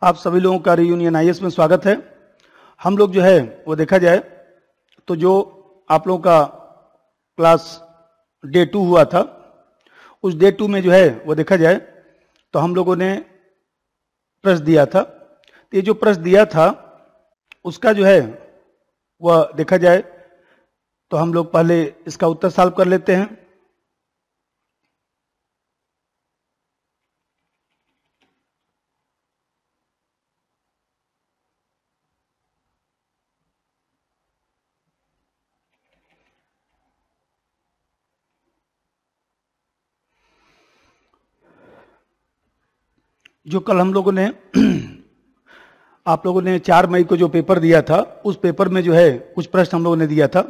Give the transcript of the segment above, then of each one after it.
आप सभी लोगों का रीयूनियन आईएएस में स्वागत है। हम लोग जो है वो देखा जाए तो जो आप लोगों का क्लास डे 2 हुआ था, उस डे 2 में जो है वो देखा जाए तो हम लोगों ने प्रश्न दिया था। तो ये जो प्रश्न दिया था उसका जो है वह देखा जाए तो हम लोग पहले इसका उत्तर सॉल्व कर लेते हैं। जो कल हम लोगों ने आप लोगों ने 4 मई को जो पेपर दिया था, उस पेपर में जो है कुछ प्रश्न हम लोगों ने दिया था,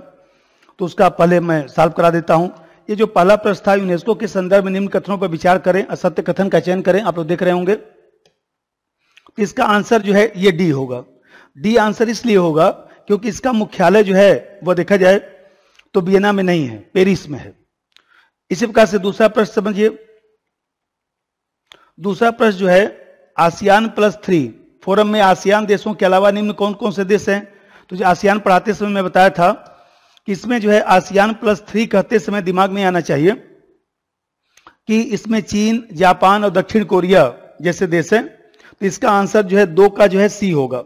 तो उसका पहले मैं सॉल्व करा देता हूं। ये जो पहला प्रश्न था, यूनेस्को के संदर्भ में निम्न कथनों पर विचार करें, असत्य कथन का चयन करें। आप लोग देख रहे होंगे, इसका आंसर जो है ये डी होगा। डी आंसर इसलिए होगा क्योंकि इसका मुख्यालय जो है वह देखा जाए तो वियना में नहीं है, पेरिस में है। इसी प्रकार से दूसरा प्रश्न समझिए। दूसरा प्रश्न जो है आसियान +3 फोरम में आसियान देशों के अलावा निम्न कौन कौन से देश हैं। तो जो आसियान पढ़ाते समय मैं बताया था कि इसमें जो है आसियान +3 कहते समय दिमाग में आना चाहिए कि इसमें चीन, जापान और दक्षिण कोरिया जैसे देश हैं। तो इसका आंसर जो है 2 का जो है सी होगा।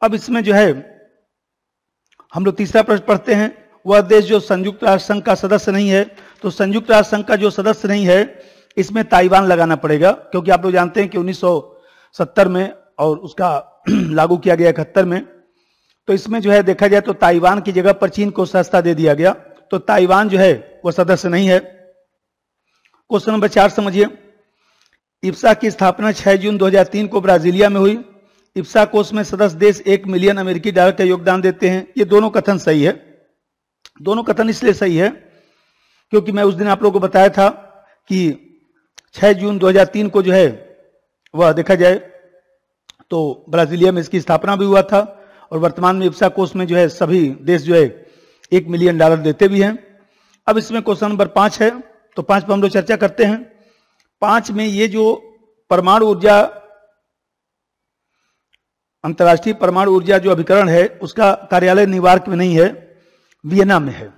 अब इसमें जो है हम लोग तीसरा प्रश्न पढ़ते हैं। वह देश जो संयुक्त राष्ट्र संघ का सदस्य नहीं है, तो संयुक्त राष्ट्र संघ का जो सदस्य नहीं है इसमें ताइवान लगाना पड़ेगा, क्योंकि आप लोग जानते हैं कि 1970 में और उसका लागू किया गया 71 में। तो इसमें जो है देखा जाए तो ताइवान की जगह पर चीन को सस्ता दे दिया गया, तो ताइवान जो है वह सदस्य नहीं है। क्वेश्चन नंबर 4 समझिए। इप्सा की स्थापना 6 जून 2003 को ब्राजीलिया में हुई। इप्सा कोष में सदस्य देश $1 मिलियन अमेरिकी डॉलर का योगदान देते हैं। ये दोनों कथन सही है। दोनों कथन इसलिए सही है क्योंकि मैं उस दिन आप लोगों को बताया था कि 6 जून 2003 को जो है वह देखा जाए तो ब्राजीलिया में इसकी स्थापना भी हुआ था, और वर्तमान में इप्सा कोष में जो है सभी देश जो है $1 मिलियन देते भी हैं। अब इसमें क्वेश्चन नंबर 5 है, तो 5 पर हम लोग चर्चा करते हैं। 5 में ये जो परमाणु ऊर्जा, अंतर्राष्ट्रीय परमाणु ऊर्जा जो अभिकरण है, उसका कार्यालय न्यूयॉर्क में नहीं है, वियना में है।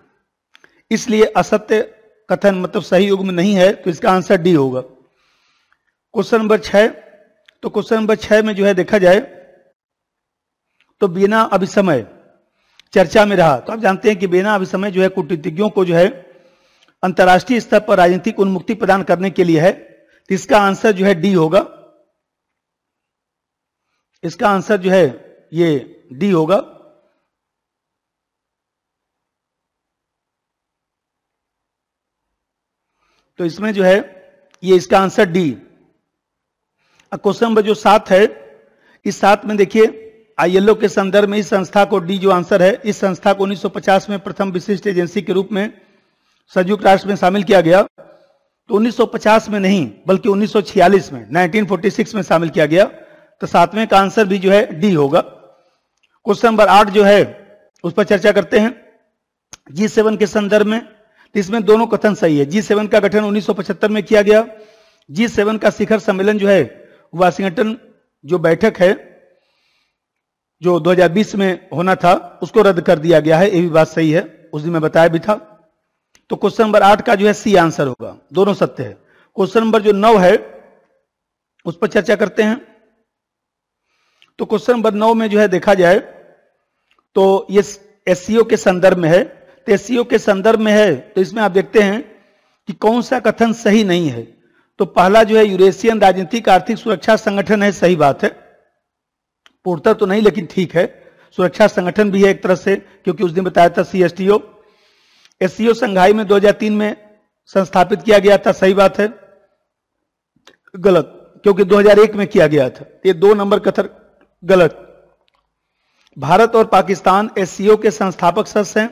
इसलिए असत्य कथन मतलब सही युग्म में नहीं है, तो इसका आंसर डी होगा। क्वेश्चन नंबर 6, तो क्वेश्चन नंबर 6 में जो है देखा जाए तो वियना अभिसमय चर्चा में रहा। तो आप जानते हैं कि वियना अभिसमय जो है कूटनीतिज्ञों को जो है अंतर्राष्ट्रीय स्तर पर राजनीतिक उन्मुक्ति प्रदान करने के लिए है। तो इसका आंसर जो है डी होगा। इसका आंसर जो है ये डी होगा। तो इसमें जो है ये इसका आंसर डी। अब क्वेश्चन नंबर जो 7 है, इस 7 में देखिए आईएलओ के संदर्भ में इस संस्था को, डी जो आंसर है, इस संस्था को 1950 में प्रथम विशिष्ट एजेंसी के रूप में संयुक्त राष्ट्र में शामिल किया गया। तो 1950 में नहीं बल्कि 1946 में 1946 में शामिल किया गया। तो 7वें का आंसर भी जो है डी होगा। क्वेश्चन नंबर 8 जो है उस पर चर्चा करते हैं। G7 के संदर्भ में, इसमें दोनों कथन सही है। G7 का गठन 1975 में किया गया। G7 का शिखर सम्मेलन जो है वाशिंगटन जो बैठक है जो 2020 में होना था, उसको रद्द कर दिया गया है। ये भी बात सही है, उस दिन मैं बताया भी था। तो क्वेश्चन नंबर 8 का जो है सी आंसर होगा। दोनों सत्य है। क्वेश्चन नंबर जो 9 है उस पर चर्चा करते हैं। तो क्वेश्चन नंबर 9 में जो है देखा जाए तो ये एससीओ के संदर्भ में है। तो एससीओ के संदर्भ में है, तो इसमें आप देखते हैं कि कौन सा कथन सही नहीं है। तो पहला जो है यूरेशियन राजनीतिक आर्थिक सुरक्षा संगठन है, सही बात है। पूर्णतः तो नहीं लेकिन ठीक है, सुरक्षा संगठन भी है एक तरह से, क्योंकि उस दिन बताया था सीएसटीओ। एससीओ संघाई में 2003 में संस्थापित किया गया था, सही बात है। गलत, क्योंकि 2001 में किया गया था। ये 2 नंबर कथन गलत। भारत और पाकिस्तान एससीओ के संस्थापक सदस्य हैं।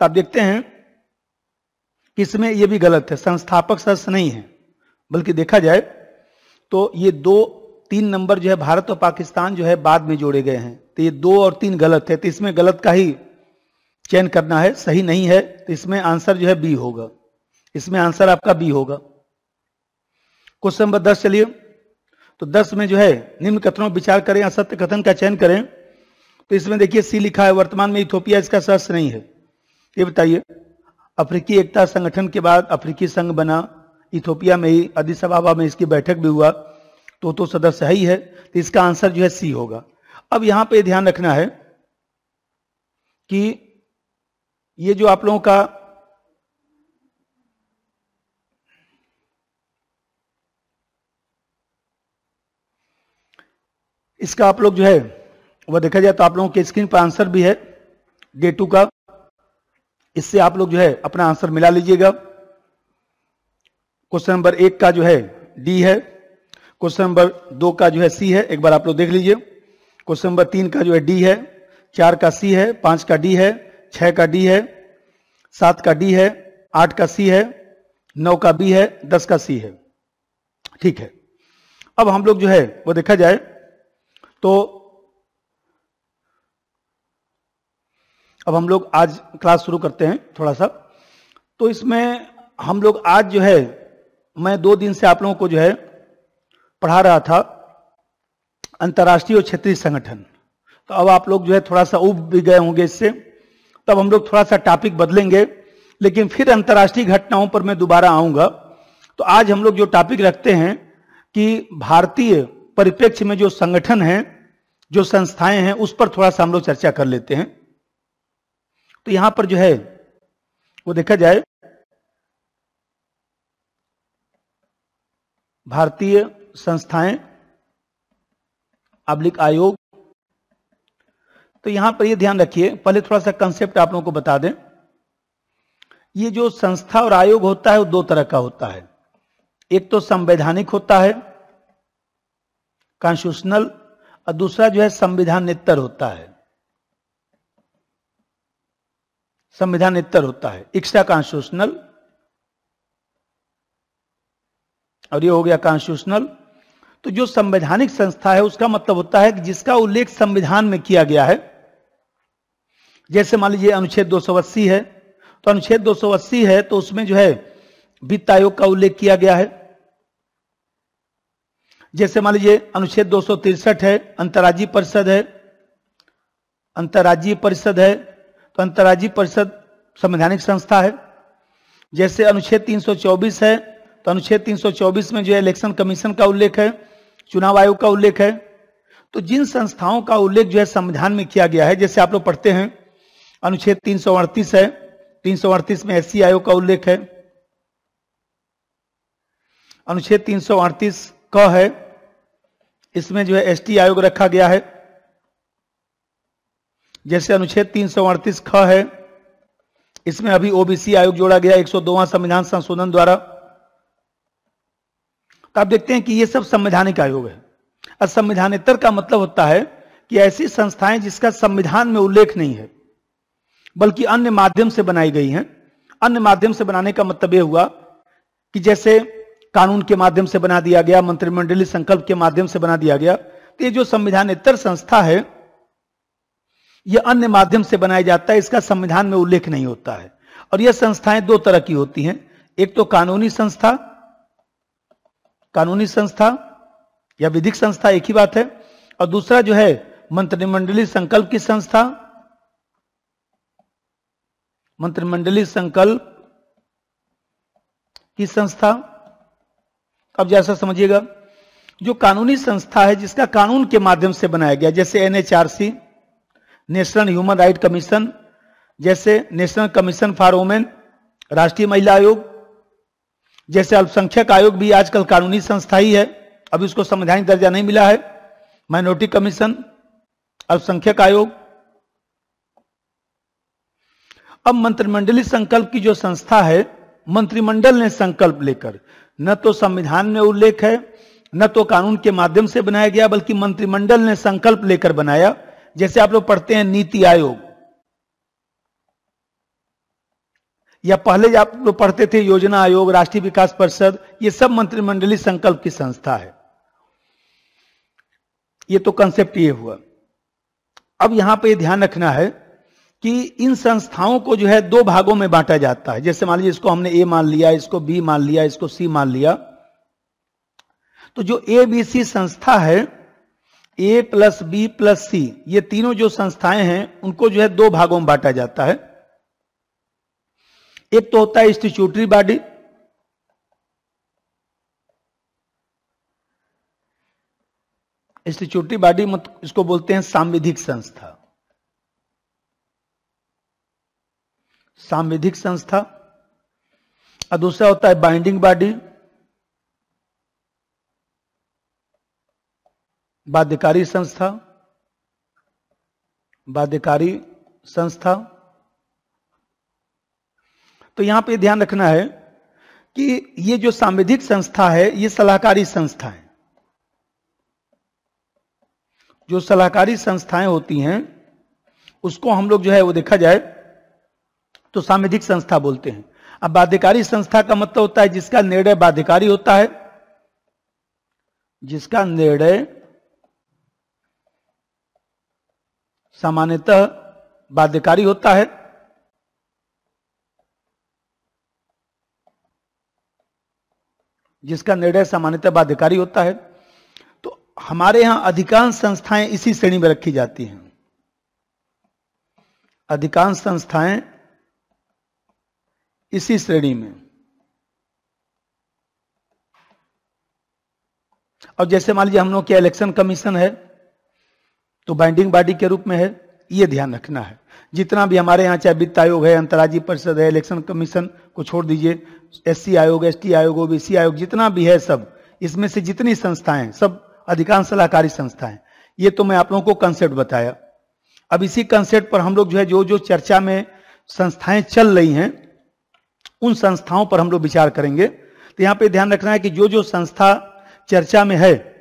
तो आप देखते हैं कि इसमें यह भी गलत है, संस्थापक सदस्य नहीं है, बल्कि देखा जाए तो ये 2-3 नंबर जो है भारत और पाकिस्तान जो है बाद में जोड़े गए हैं। तो ये 2 और 3 गलत है, तो इसमें गलत का ही चयन करना है, सही नहीं है। तो इसमें आंसर जो है बी होगा। इसमें आंसर आपका बी होगा। क्वेश्चन नंबर 10 चलिए। तो 10 में जो है निम्न कथनों पर विचार करें, असत्य कथन का चयन करें। तो इसमें देखिए सी लिखा है, वर्तमान में इथोपिया इसका सदस्य नहीं है। ये बताइए, अफ्रीकी एकता संगठन के बाद अफ्रीकी संघ बना, इथोपिया में ही अदीस अबाबा में इसकी बैठक भी हुआ, तो सदस्य है ही है। तो इसका आंसर जो है सी होगा। अब यहां पे ध्यान रखना है कि ये जो आप लोगों का इसका आप लोग जो है वह देखा जाए तो आप लोगों के स्क्रीन पर आंसर भी है डे 2 का। इससे आप लोग जो है अपना आंसर मिला लीजिएगा। क्वेश्चन नंबर 1 का जो है डी है, क्वेश्चन नंबर 2 का जो है सी है, एक बार आप लोग देख लीजिए। क्वेश्चन नंबर 3 का जो है डी है, 4 का सी है, 5 का डी है, 6 का डी है, 7 का डी है, 8 का सी है, 9 का बी है, 10 का सी है। ठीक है, अब हम लोग जो है वो देखा जाए तो अब हम लोग आज क्लास शुरू करते हैं थोड़ा सा। तो इसमें हम लोग आज जो है, मैं 2 दिन से आप लोगों को जो है पढ़ा रहा था अंतर्राष्ट्रीय और क्षेत्रीय संगठन। तो अब आप लोग जो है थोड़ा सा उब भी गए होंगे इससे, तब हम लोग थोड़ा सा टॉपिक बदलेंगे, लेकिन फिर अंतर्राष्ट्रीय घटनाओं पर मैं दोबारा आऊंगा। तो आज हम लोग जो टॉपिक रखते हैं कि भारतीय परिप्रेक्ष्य में जो संगठन हैं, जो संस्थाएं हैं, उस पर थोड़ा सा हम लोग चर्चा कर लेते हैं। तो यहां पर जो है वो देखा जाए, भारतीय संस्थाएं / आयोग। तो यहां पर ये ध्यान रखिए, पहले थोड़ा सा कंसेप्ट आप लोगों को बता दें। ये जो संस्था और आयोग होता है वो 2 तरह का होता है। एक तो संवैधानिक होता है, कॉन्स्टिट्यूशनल, और दूसरा जो है संविधानेतर होता है। संविधानेतर होता है, एक्स्ट्रा कॉन्स्टिट्यूशनल, और ये हो गया कॉन्स्टिट्यूशनल। तो जो संवैधानिक संस्था है उसका मतलब होता है कि जिसका उल्लेख संविधान में किया गया है। जैसे मान लीजिए अनुच्छेद 280 है, तो अनुच्छेद 280 है तो उसमें जो है वित्त आयोग का उल्लेख किया गया है। जैसे मान लीजिए अनुच्छेद 263 है, अंतर्राज्यीय परिषद है। अंतर्राज्यीय परिषद है तो अंतर्राज्यीय परिषद संवैधानिक संस्था है। जैसे अनुच्छेद 324 है तो अनुच्छेद 324 में जो है इलेक्शन कमीशन का उल्लेख है, चुनाव आयोग का उल्लेख है। तो जिन संस्थाओं का उल्लेख जो है संविधान में किया गया है, जैसे आप लोग पढ़ते हैं अनुच्छेद 338 है, 338 में एससी आयोग का उल्लेख है। अनुच्छेद 338 क है, इसमें जो है एसटी आयोग रखा गया है। जैसे अनुच्छेद 338 ख है, इसमें अभी ओबीसी आयोग जोड़ा गया 102वां संविधान संशोधन द्वारा। तो आप देखते हैं कि ये सब संवैधानिक आयोग है। और संविधानेतर का मतलब होता है कि ऐसी संस्थाएं जिसका संविधान में उल्लेख नहीं है बल्कि अन्य माध्यम से बनाई गई हैं। अन्य माध्यम से बनाने का मतलब यह हुआ कि जैसे कानून के माध्यम से बना दिया गया, मंत्रिमंडलीय संकल्प के माध्यम से बना दिया गया। तो ये जो संविधानेतर संस्था है यह अन्य माध्यम से बनाया जाता है, इसका संविधान में उल्लेख नहीं होता है। और यह संस्थाएं 2 तरह की होती हैं, एक तो कानूनी संस्था या विधिक संस्था, एक ही बात है। और दूसरा जो है मंत्रिमंडलीय संकल्प की संस्था। मंत्रिमंडलीय संकल्प की संस्था। अब जैसा समझिएगा, जो कानूनी संस्था है जिसका कानून के माध्यम से बनाया गया, जैसे NHRC, national human right commission, जैसे नेशनल कमीशन फॉर वुमेन, राष्ट्रीय महिला आयोग, जैसे अल्पसंख्यक आयोग भी आजकल कानूनी संस्था ही है, अभी उसको संवैधानिक दर्जा नहीं मिला है। माइनॉरिटी कमीशन, अल्पसंख्यक आयोग। अब मंत्रिमंडलीय संकल्प की जो संस्था है, मंत्रिमंडल ने संकल्प लेकर, न तो संविधान में उल्लेख है न तो कानून के माध्यम से बनाया गया, बल्कि मंत्रिमंडल ने संकल्प लेकर बनाया। जैसे आप लोग पढ़ते हैं नीति आयोग, या पहले आप लोग पढ़ते थे योजना आयोग, राष्ट्रीय विकास परिषद, ये सब मंत्रिमंडलीय संकल्प की संस्था है। ये तो कंसेप्ट ये हुआ। अब यहां पे ध्यान रखना है कि इन संस्थाओं को जो है 2 भागों में बांटा जाता है। जैसे मान लीजिए इसको हमने ए मान लिया, इसको बी मान लिया, इसको सी मान लिया। तो जो ABC संस्था है, A plus B plus C, ये तीनों जो संस्थाएं हैं उनको जो है दो भागों में बांटा जाता है। एक तो होता है स्टैट्यूटरी बॉडी, स्टैट्यूटरी बॉडी मतलब इसको बोलते हैं सांविधिक संस्था, सांविधिक संस्था। और दूसरा होता है बाइंडिंग बॉडी, बाध्यकारी संस्था, बाध्यकारी संस्था। तो यहां पे ध्यान रखना है कि ये जो सांविधिक संस्था है ये सलाहकारी संस्था है। जो सलाहकारी संस्थाएं होती हैं उसको हम लोग जो है वो देखा जाए तो सांविधिक संस्था बोलते हैं। अब बाध्यकारी संस्था का मतलब होता है जिसका निर्णय बाध्यकारी होता है, जिसका निर्णय सामान्यतः बाध्यकारी होता है, जिसका निर्णय सामान्यतः बाध्यकारी होता है। तो हमारे यहां अधिकांश संस्थाएं इसी श्रेणी में रखी जाती हैं। अधिकांश संस्थाएं इसी श्रेणी में। और जैसे मान लीजिए हम लोग क्या इलेक्शन कमीशन है तो बाइंडिंग बॉडी के रूप में है, ये ध्यान रखना है। जितना भी हमारे यहाँ चाहे वित्त आयोग है, अंतर्राज्यीय परिषद है, इलेक्शन कमीशन को छोड़ दीजिए, SC आयोग, ST आयोग, OBC आयोग, जितना भी है सब, इसमें से जितनी संस्थाएं सब अधिकांश सलाहकारी संस्थाएं। ये तो मैं आप लोगों को कंसेप्ट बताया। अब इसी कंसेप्ट पर हम लोग जो है जो जो चर्चा में संस्थाएं चल रही हैं उन संस्थाओं पर हम लोग विचार करेंगे। तो यहाँ पे ध्यान रखना है कि जो जो संस्था चर्चा में है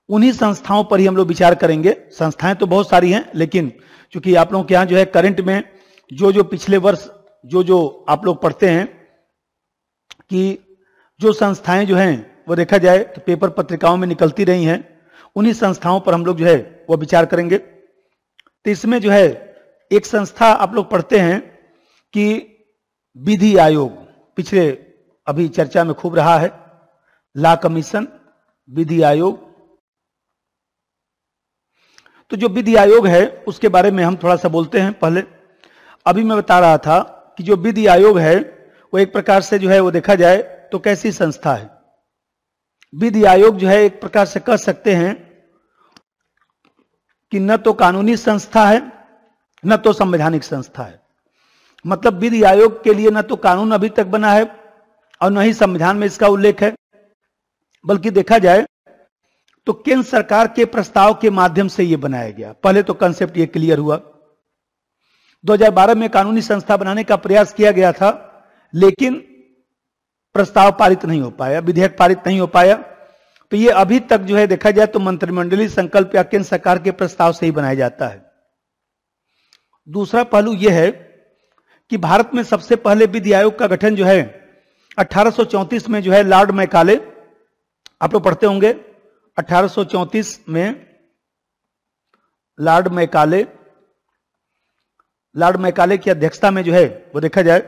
उन्हीं संस्थाओं पर ही हम लोग विचार करेंगे। संस्थाएं तो बहुत सारी हैं, लेकिन चूंकि आप लोगों के यहाँ जो है करंट में जो जो पिछले वर्ष जो जो आप लोग पढ़ते हैं कि जो संस्थाएं जो हैं वो देखा जाए तो पेपर पत्रिकाओं में निकलती रही हैं, उन्हीं संस्थाओं पर हम लोग जो है वो विचार करेंगे। तो इसमें जो है एक संस्था आप लोग पढ़ते हैं कि विधि आयोग, पिछले अभी चर्चा में खूब रहा है, लॉ कमीशन, विधि आयोग। तो जो विधि आयोग है उसके बारे में हम थोड़ा सा बोलते हैं। पहले अभी मैं बता रहा था कि जो विधि आयोग है वो एक प्रकार से जो है वो देखा जाए तो कैसी संस्था है। विधि आयोग जो है एक प्रकार से कह सकते हैं कि न तो कानूनी संस्था है न तो संवैधानिक संस्था है। मतलब विधि आयोग के लिए न तो कानून अभी तक बना है और न ही संविधान में इसका उल्लेख है, बल्कि देखा जाए तो केंद्र सरकार के प्रस्ताव के माध्यम से यह बनाया गया। पहले तो कंसेप्ट ये क्लियर हुआ। 2012 में कानूनी संस्था बनाने का प्रयास किया गया था, लेकिन प्रस्ताव पारित नहीं हो पाया, विधेयक पारित नहीं हो पाया। तो ये अभी तक जो है देखा जाए तो मंत्रिमंडलीय संकल्प या केंद्र सरकार के प्रस्ताव से ही बनाया जाता है। दूसरा पहलू यह है कि भारत में सबसे पहले विधि आयोग का गठन जो है 1834 में जो है लॉर्ड मैकाले, आप लोग पढ़ते होंगे, 1834 में लॉर्ड मैकाले की अध्यक्षता में जो है वो देखा जाए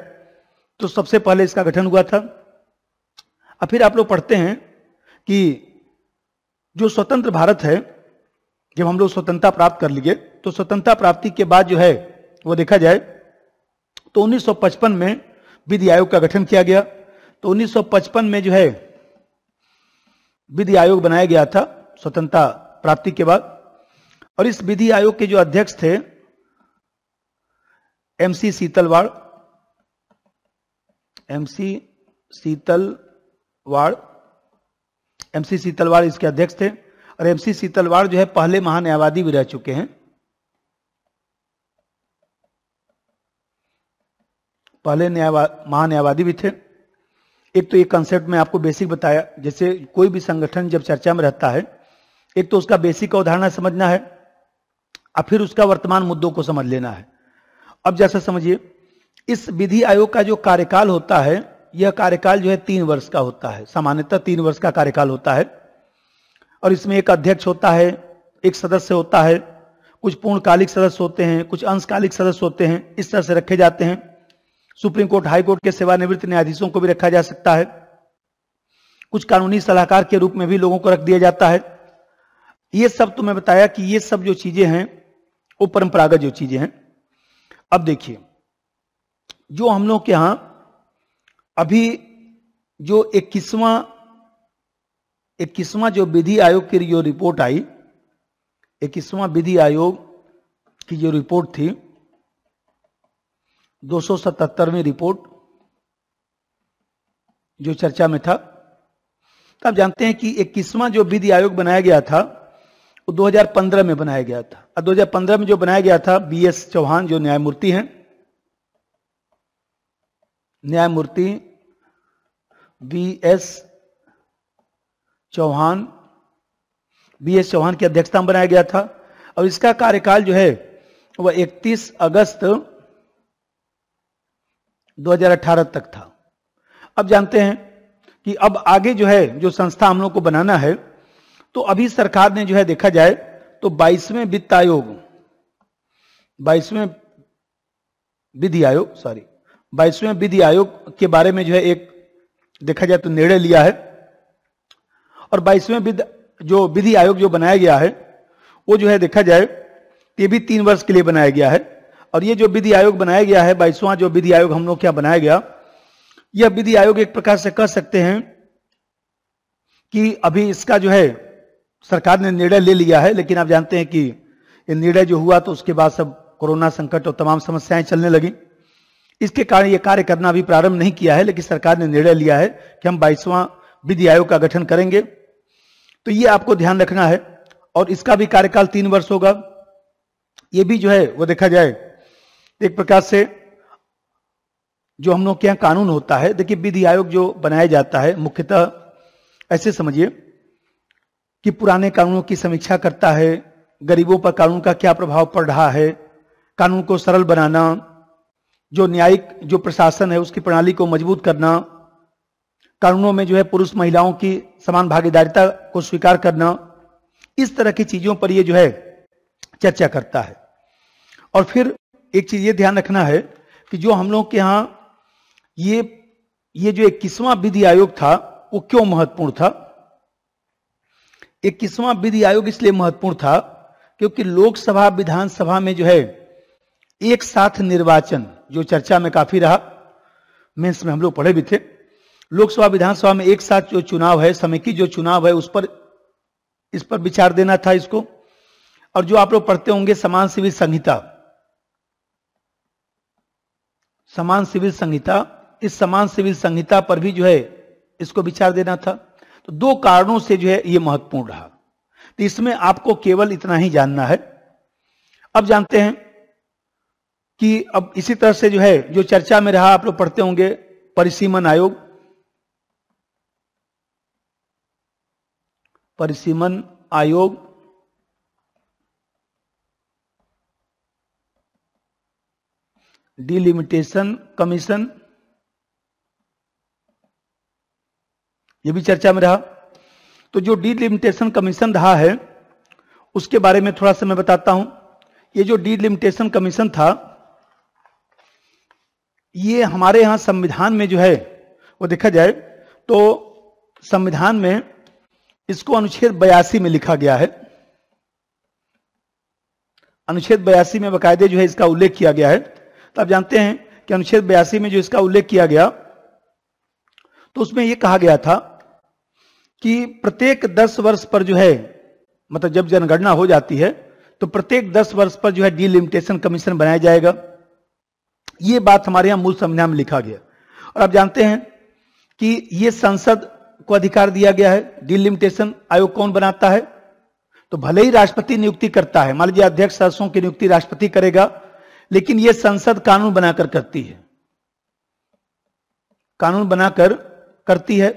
तो सबसे पहले इसका गठन हुआ था। अब फिर आप लोग पढ़ते हैं कि जो स्वतंत्र भारत है, जब हम लोग स्वतंत्रता प्राप्त कर लिए तो स्वतंत्रता प्राप्ति के बाद जो है वो देखा जाए तो 1955 में विधि आयोग का गठन किया गया। तो 1955 में जो है विधि आयोग बनाया गया था स्वतंत्रता प्राप्ति के बाद। और इस विधि आयोग के जो अध्यक्ष थे MC सीतलवाड़ इसके अध्यक्ष थे। और MC सीतलवाड़ जो है पहले महान्यायवादी भी रह चुके हैं। पहले महान्यायवादी भी थे। एक तो ये कंसेप्ट में आपको बेसिक बताया, जैसे कोई भी संगठन जब चर्चा में रहता है, एक तो उसका बेसिक का उदाहरण समझना है और फिर उसका वर्तमान मुद्दों को समझ लेना है। अब जैसा समझिए, इस विधि आयोग का जो कार्यकाल होता है, यह कार्यकाल जो है 3 वर्ष का होता है। सामान्यतः 3 वर्ष का कार्यकाल होता है। और इसमें एक अध्यक्ष होता है, एक सदस्य होता है, कुछ पूर्णकालिक सदस्य होते हैं, कुछ अंशकालिक सदस्य होते हैं, इस तरह से रखे जाते हैं। सुप्रीम कोर्ट, हाई कोर्ट के सेवानिवृत्त न्यायाधीशों को भी रखा जा सकता है। कुछ कानूनी सलाहकार के रूप में भी लोगों को रख दिया जाता है। ये सब तो मैं बताया कि ये सब जो चीजें हैं वो परंपरागत जो चीजें हैं। अब देखिए, जो हम लोग के यहां अभी जो 21वां जो विधि आयोग की जो रिपोर्ट आई, 21वां विधि आयोग की जो रिपोर्ट थी, 277वीं रिपोर्ट जो चर्चा में था। तो आप जानते हैं कि 21वां जो विधि आयोग बनाया गया था वो 2015 में बनाया गया था। और 2015 में जो बनाया गया था, BS चौहान जो न्यायमूर्ति हैं, न्यायमूर्ति BS चौहान की अध्यक्षता में बनाया गया था। और इसका कार्यकाल जो है वह 31 अगस्त 2018 तक था। अब जानते हैं कि अब आगे जो है जो संस्था हम लोग को बनाना है, तो अभी सरकार ने जो है देखा जाए तो 22वें वित्त आयोग, 22वें विधि आयोग के बारे में जो है एक देखा जाए तो निर्णय लिया है। और 22वें जो विधि आयोग जो बनाया गया है वो जो है देखा जाए ये भी 3 वर्ष के लिए बनाया गया है। और ये जो विधि आयोग बनाया गया है, 22वां जो विधि आयोग हम लोग क्या बनाया गया, यह विधि आयोग एक प्रकार से कह सकते हैं कि अभी इसका जो है सरकार ने निर्णय ले लिया है। लेकिन आप जानते हैं कि ये निर्णय जो हुआ तो उसके बाद सब कोरोना संकट और तमाम समस्याएं चलने लगी, इसके कारण ये कार्य करना अभी प्रारंभ नहीं किया है। लेकिन सरकार ने निर्णय लिया है कि हम 22वां विधि आयोग का गठन करेंगे। तो ये आपको ध्यान रखना है। और इसका भी कार्यकाल 3 वर्ष होगा। ये भी जो है वो देखा जाए एक प्रकार से जो हम लोग के यहाँ कानून होता है, देखिए विधि आयोग जो बनाया जाता है मुख्यतः ऐसे समझिए कि पुराने कानूनों की समीक्षा करता है, गरीबों पर कानून का क्या प्रभाव पड़ रहा है, कानून को सरल बनाना, जो न्यायिक जो प्रशासन है उसकी प्रणाली को मजबूत करना, कानूनों में जो है पुरुष महिलाओं की समान भागीदारिता को स्वीकार करना, इस तरह की चीजों पर ये जो है चर्चा करता है। और फिर एक चीज ये ध्यान रखना है कि जो हम लोग के यहाँ ये जो 21वां विधि आयोग था वो क्यों महत्वपूर्ण था। 21वां विधि आयोग इसलिए महत्वपूर्ण था क्योंकि लोकसभा विधानसभा में जो है एक साथ निर्वाचन जो चर्चा में काफी रहा, मेंस में हम लोग पढ़े भी थे, लोकसभा विधानसभा में एक साथ जो चुनाव है, समेकित जो चुनाव है इस पर विचार देना था इसको। और जो आप लोग पढ़ते होंगे समान सिविल संहिता, इस समान सिविल संहिता पर भी जो है इसको विचार देना था। तो 2 कारणों से जो है ये महत्वपूर्ण रहा। तो इसमें आपको केवल इतना ही जानना है। अब जानते हैं कि अब इसी तरह से जो है जो चर्चा में रहा, आप लोग पढ़ते होंगे परिसीमन आयोग, डिलिमिटेशन कमीशन, ये भी चर्चा में रहा। तो जो डिलिमिटेशन कमीशन रहा है उसके बारे में थोड़ा सा मैं बताता हूं। ये जो डिलिमिटेशन कमीशन था, ये हमारे यहां संविधान में जो है वो देखा जाए तो संविधान में इसको अनुच्छेद 82 में लिखा गया है। अनुच्छेद 82 में बाकायदे जो है इसका उल्लेख किया गया है। तो आप जानते हैं कि अनुच्छेद 82 में जो इसका उल्लेख किया गया तो उसमें यह कहा गया था कि प्रत्येक 10 वर्ष पर जो है, मतलब जब जनगणना हो जाती है तो प्रत्येक 10 वर्ष पर जो है डिलिमिटेशन कमीशन बनाया जाएगा। ये बात हमारे यहां मूल संविधान में लिखा गया। और आप जानते हैं कि ये संसद को अधिकार दिया गया है। डिलिमिटेशन आयोग कौन बनाता है? तो भले ही राष्ट्रपति नियुक्ति करता है, मान लीजिए अध्यक्ष सदस्यों की नियुक्ति राष्ट्रपति करेगा, लेकिन यह संसद कानून बनाकर करती है, कानून बनाकर करती है।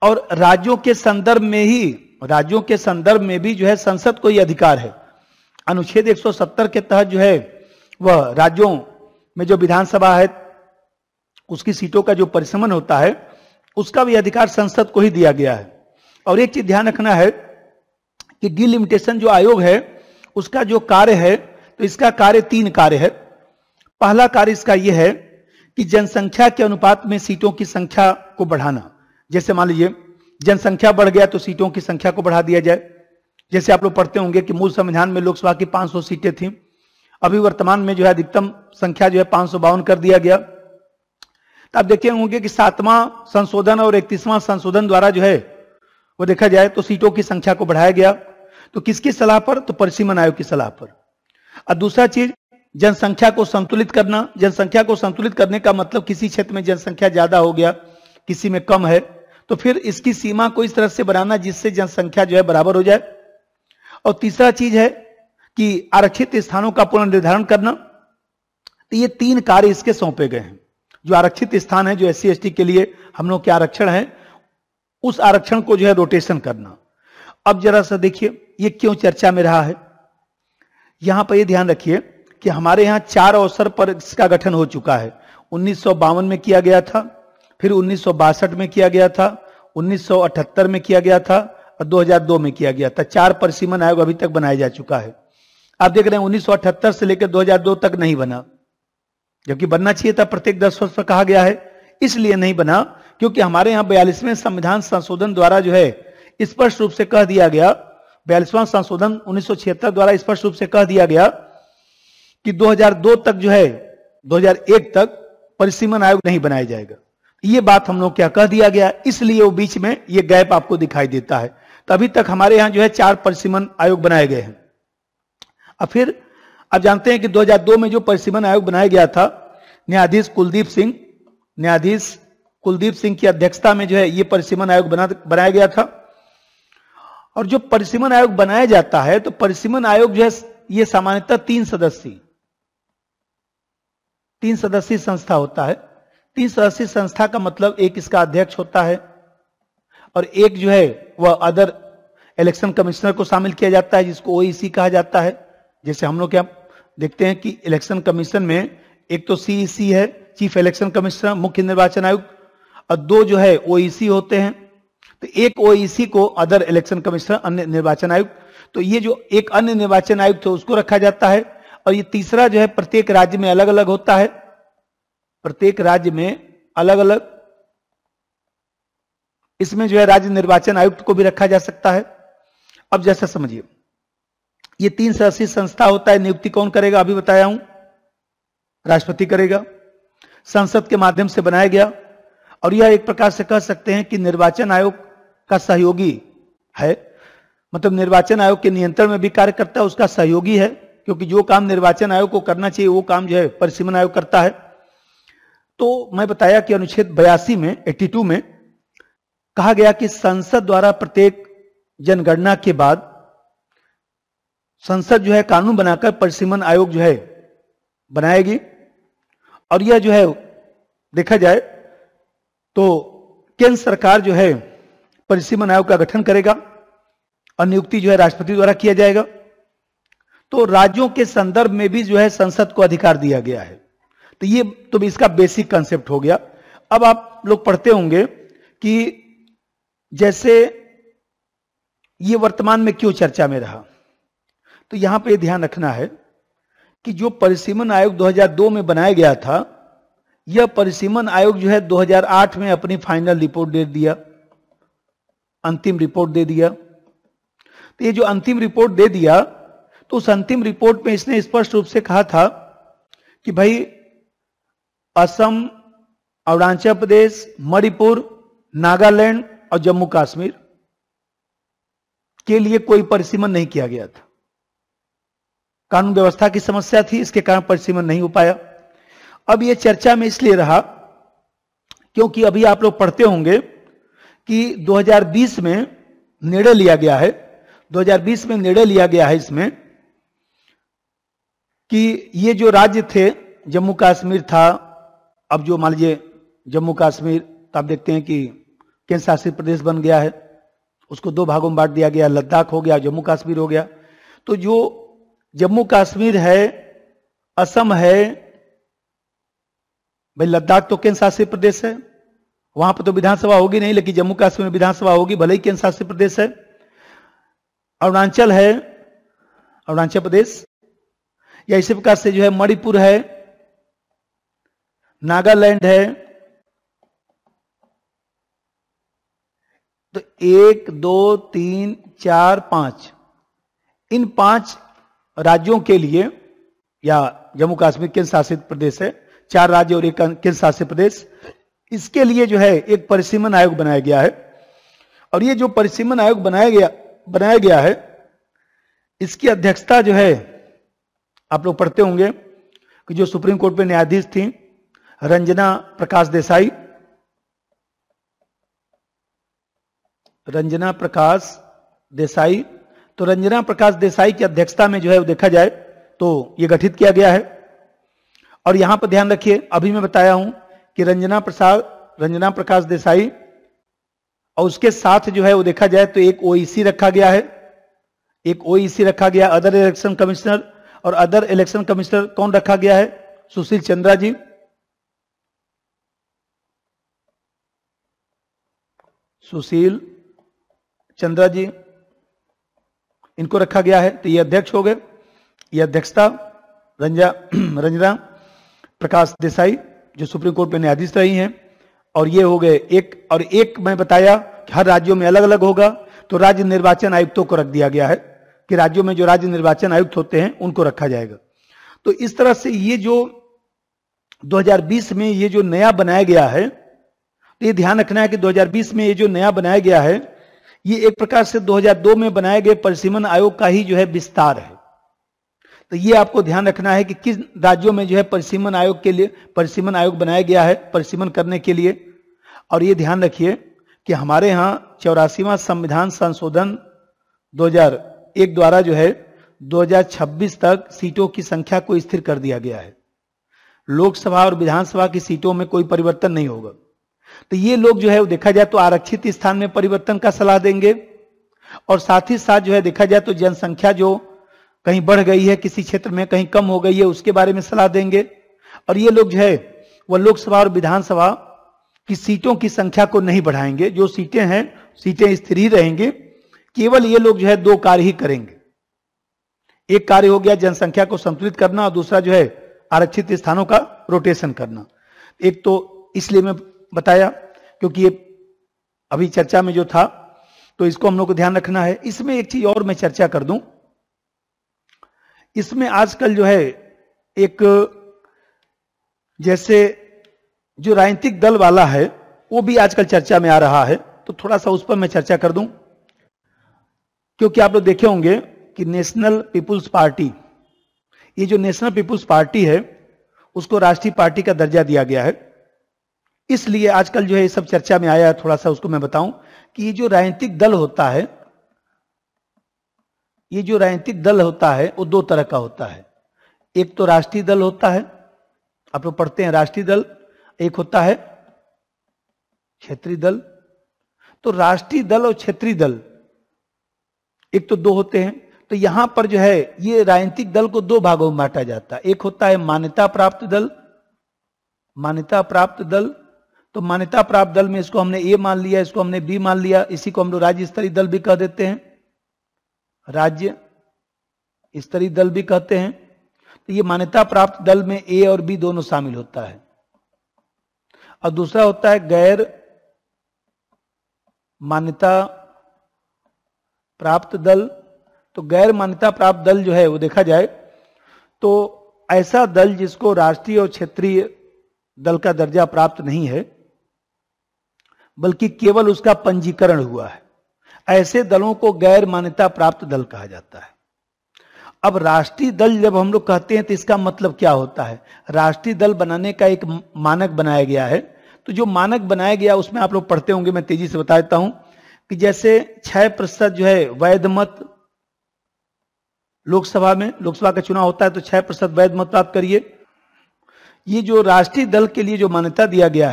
और राज्यों के संदर्भ में भी जो है संसद को यह अधिकार है। अनुच्छेद 170 के तहत जो है वह राज्यों में जो विधानसभा है उसकी सीटों का जो परिसीमन होता है उसका भी अधिकार संसद को ही दिया गया है। और एक चीज ध्यान रखना है कि डिलिमिटेशन जो आयोग है उसका जो कार्य है, तो इसका कार्य 3 कार्य है। पहला कार्य इसका यह है कि जनसंख्या के अनुपात में सीटों की संख्या को बढ़ाना, जैसे मान लीजिए जनसंख्या बढ़ गया तो सीटों की संख्या को बढ़ा दिया जाए। जैसे आप लोग पढ़ते होंगे कि मूल संविधान में लोकसभा की 500 सीटें थी, अभी वर्तमान में जो है अधिकतम संख्या जो है 552 कर दिया गया। तो आप देखे होंगे कि 7वां संशोधन और 31वां संशोधन द्वारा जो है वो देखा जाए तो सीटों की संख्या को बढ़ाया गया। तो किसकी सलाह पर? तो परिसीमन आयोग की सलाह पर। और दूसरा चीज, जनसंख्या को संतुलित करना। जनसंख्या को संतुलित करने का मतलब किसी क्षेत्र में जनसंख्या ज्यादा हो गया, किसी में कम है, तो फिर इसकी सीमा को इस तरह से बनाना जिससे जनसंख्या जो है बराबर हो जाए। और तीसरा चीज है कि आरक्षित स्थानों का पुनर्निर्धारण करना। तो ये 3 कार्य इसके सौंपे गए हैं। जो आरक्षित स्थान है, जो SC ST के लिए हम लोग के आरक्षण है, उस आरक्षण को जो है रोटेशन करना। अब जरा सा देखिए ये क्यों चर्चा में रहा है। यहां पर ये ध्यान रखिए कि हमारे यहां 4 अवसर पर इसका गठन हो चुका है। 1952 में किया गया था, फिर 1962 में किया गया था, 1978 में किया गया था और 2002 में किया गया था। 4 परिसीमन आयोग अभी तक बनाया जा चुका है। आप देख रहे हैं 1978 से लेकर 2002 तक नहीं बना, जबकि बनना चाहिए था। प्रत्येक 10 वर्ष पर कहा गया है, इसलिए नहीं बना क्योंकि हमारे यहां 42वें संविधान संशोधन द्वारा जो है स्पष्ट रूप से कह दिया गया, 42वां संशोधन 1976 द्वारा स्पष्ट रूप से कह दिया गया कि 2002 तक जो है 2001 तक परिसीमन आयोग नहीं बनाया जाएगा। ये बात हम लोग क्या कह दिया गया, इसलिए वो बीच में ये गैप आपको दिखाई देता है। तभी तक हमारे यहां जो है 4 परिसीमन आयोग बनाए गए हैं। अब फिर आप जानते हैं कि 2002 में जो परिसीमन आयोग बनाया गया था, न्यायाधीश कुलदीप सिंह की अध्यक्षता में जो है ये परिसीमन आयोग बनाया गया था। और जो परिसीमन आयोग बनाया जाता है तो परिसीमन आयोग जो है ये सामान्यतः 3 सदस्यीय संस्था होता है। 3 सदस्यीय संस्था का मतलब एक इसका अध्यक्ष होता है और एक जो है वह अदर इलेक्शन कमिश्नर को शामिल किया जाता है, जिसको OEC कहा जाता है। जैसे हम लोग क्या देखते हैं कि इलेक्शन कमीशन में एक तो CEC है, चीफ इलेक्शन कमिश्नर, मुख्य निर्वाचन आयुक्त, और 2 जो है OEC होते हैं। तो एक OEC को अदर इलेक्शन कमिश्नर, अन्य निर्वाचन आयुक्त, तो ये जो एक अन्य निर्वाचन आयुक्त है उसको रखा जाता है। और ये तीसरा जो है प्रत्येक राज्य में अलग अलग होता है, प्रत्येक राज्य में अलग अलग। इसमें जो है राज्य निर्वाचन आयुक्त को भी रखा जा सकता है। अब जैसा समझिए ये 3 सदस्यीय संस्था होता है। नियुक्ति कौन करेगा? अभी बताया हूं, राष्ट्रपति करेगा। संसद के माध्यम से बनाया गया और यह एक प्रकार से कह सकते हैं कि निर्वाचन आयोग का सहयोगी है, मतलब निर्वाचन आयोग के नियंत्रण में भी कार्य करता है, उसका सहयोगी है, क्योंकि जो काम निर्वाचन आयोग को करना चाहिए वो काम जो है परिसीमन आयोग करता है। तो मैं बताया कि अनुच्छेद 82 में कहा गया कि संसद द्वारा प्रत्येक जनगणना के बाद संसद जो है कानून बनाकर परिसीमन आयोग जो है बनाएगी। और यह जो है देखा जाए तो केंद्र सरकार जो है परिसीमन आयोग का गठन करेगा और नियुक्ति जो है राष्ट्रपति द्वारा किया जाएगा। तो राज्यों के संदर्भ में भी जो है संसद को अधिकार दिया गया है। तो ये तो इसका बेसिक कंसेप्ट हो गया। अब आप लोग पढ़ते होंगे कि जैसे ये वर्तमान में क्यों चर्चा में रहा, तो यहां पे ध्यान रखना है कि जो परिसीमन आयोग 2002 में बनाया गया था, यह परिसीमन आयोग जो है 2008 में अपनी फाइनल रिपोर्ट दे दिया, अंतिम रिपोर्ट दे दिया। तो ये जो अंतिम रिपोर्ट दे दिया, तो उस अंतिम रिपोर्ट में इसने स्पष्ट रूप से कहा था कि भाई असम, अरुणाचल प्रदेश, मणिपुर, नागालैंड और जम्मू कश्मीर के लिए कोई परिसीमन नहीं किया गया था। कानून व्यवस्था की समस्या थी, इसके कारण परिसीमन नहीं हो पाया। अब यह चर्चा में इसलिए रहा क्योंकि अभी आप लोग पढ़ते होंगे कि 2020 में निर्णय लिया गया है, 2020 में निर्णय लिया गया है इसमें कि ये जो राज्य थे, जम्मू कश्मीर था, अब जो मान लीजिए जम्मू कश्मीर, तो आप देखते हैं कि केंद्र शासित प्रदेश बन गया है, उसको 2 भागों में बांट दिया गया, लद्दाख हो गया, जम्मू कश्मीर हो गया। तो जो जम्मू कश्मीर है, असम है, भाई लद्दाख तो केंद्र शासित प्रदेश है, वहां पर तो विधानसभा होगी नहीं, लेकिन जम्मू कश्मीर में विधानसभा होगी, भले ही केंद्र शासित प्रदेश है। अरुणाचल है, अरुणाचल प्रदेश, या इसी प्रकार से जो है मणिपुर है, नागालैंड है, तो 1 2 3 4 5, इन 5 राज्यों के लिए, या जम्मू कश्मीर केंद्र शासित प्रदेश है, 4 राज्य और 1 केंद्र शासित प्रदेश, इसके लिए जो है एक परिसीमन आयोग बनाया गया है। और ये जो परिसीमन आयोग बनाया गया है, इसकी अध्यक्षता जो है आप लोग पढ़ते होंगे कि जो सुप्रीम कोर्ट में न्यायाधीश थी रंजना प्रकाश देसाई, रंजना प्रकाश देसाई की अध्यक्षता में जो है वो देखा जाए तो ये गठित किया गया है। और यहां पर ध्यान रखिए, अभी मैं बताया हूं कि रंजना प्रकाश देसाई और उसके साथ जो है वो देखा जाए तो एक ओईसी रखा गया है, अदर इलेक्शन कमिश्नर। और अदर इलेक्शन कमिश्नर कौन रखा गया है? सुशील चंद्रा जी। इनको रखा गया है। तो ये अध्यक्ष हो गए, ये अध्यक्षता रंजना प्रकाश देसाई जो सुप्रीम कोर्ट में न्यायाधीश रही हैं। और ये हो गए एक मैं बताया कि हर राज्यों में अलग अलग होगा, तो राज्य निर्वाचन आयुक्तों को रख दिया गया है कि राज्यों में जो राज्य निर्वाचन आयुक्त होते हैं उनको रखा जाएगा। तो इस तरह से ये जो 2020 में ये जो नया बनाया गया है, तो ये ध्यान रखना है कि 2020 में ये जो नया बनाया गया है, ये एक प्रकार से 2002 में बनाए गए परिसीमन आयोग का ही जो है विस्तार है। तो ये आपको ध्यान रखना है कि किस राज्यों में जो है परिसीमन आयोग बनाया गया है परिसीमन करने के लिए। और ये ध्यान रखिए कि हमारे यहाँ 84वां संविधान संशोधन 2001 द्वारा जो है 2026 तक सीटों की संख्या को स्थिर कर दिया गया है। लोकसभा और विधानसभा की सीटों में कोई परिवर्तन नहीं होगा। तो ये लोग जो है वो देखा जाए तो आरक्षित स्थान में परिवर्तन का सलाह देंगे, और साथ ही साथ जो है देखा जाए तो जनसंख्या जो कहीं बढ़ गई है किसी क्षेत्र में, कहीं कम हो गई है, उसके बारे में सलाह देंगे। और ये लोग जो है वह लोकसभा और विधानसभा की सीटों की संख्या को नहीं बढ़ाएंगे, जो सीटें हैं सीटें स्थिर ही रहेंगी। केवल ये लोग जो है 2 कार्य ही करेंगे। एक कार्य हो गया जनसंख्या को संतुलित करना, और दूसरा जो है आरक्षित स्थानों का रोटेशन करना। एक तो इसलिए मैं बताया क्योंकि ये अभी चर्चा में जो था, तो इसको हम लोग को ध्यान रखना है। इसमें एक चीज और मैं चर्चा कर दूं, इसमें आजकल जो है एक जैसे जो राजनीतिक दल वाला है वो भी आजकल चर्चा में आ रहा है, तो थोड़ा सा उस पर मैं चर्चा कर दूं। क्योंकि आप लोग देखे होंगे कि नेशनल पीपुल्स पार्टी, ये जो नेशनल पीपुल्स पार्टी है उसको राष्ट्रीय पार्टी का दर्जा दिया गया है। इसलिए आजकल जो है ये सब चर्चा में आया है। थोड़ा सा उसको मैं बताऊं कि ये जो राजनीतिक दल होता है, वो 2 तरह का होता है। एक तो राष्ट्रीय दल होता है, आप लोग पढ़ते हैं राष्ट्रीय दल, एक होता है क्षेत्रीय दल। तो राष्ट्रीय दल और क्षेत्रीय दल एक तो 2 होते हैं। तो यहां पर जो है ये राजनीतिक दल को 2 भागों में बांटा जाता है। एक होता है मान्यता प्राप्त दल, तो मान्यता प्राप्त दल में इसको हमने ए मान लिया, इसको हमने बी मान लिया, इसी को हम लोग राज्य स्तरीय दल भी कह देते हैं, राज्य स्तरीय दल भी कहते हैं। तो ये मान्यता प्राप्त दल में ए और बी दोनों शामिल होता है। और दूसरा होता है गैर मान्यता प्राप्त दल। तो गैर मान्यता प्राप्त दल जो है वो देखा जाए तो ऐसा दल जिसको राष्ट्रीय और क्षेत्रीय दल का दर्जा प्राप्त नहीं है, बल्कि केवल उसका पंजीकरण हुआ है, ऐसे दलों को गैर मान्यता प्राप्त दल कहा जाता है। अब राष्ट्रीय दल जब हम लोग कहते हैं तो इसका मतलब क्या होता है? राष्ट्रीय दल बनाने का एक मानक बनाया गया है। तो जो मानक बनाया गया उसमें आप लोग पढ़ते होंगे, मैं तेजी से बता देता हूं कि जैसे 6% जो है वैध मत, लोकसभा का चुनाव होता है तो 6% वैध मत प्राप्त करिए। ये जो राष्ट्रीय दल के लिए जो मान्यता दिया गया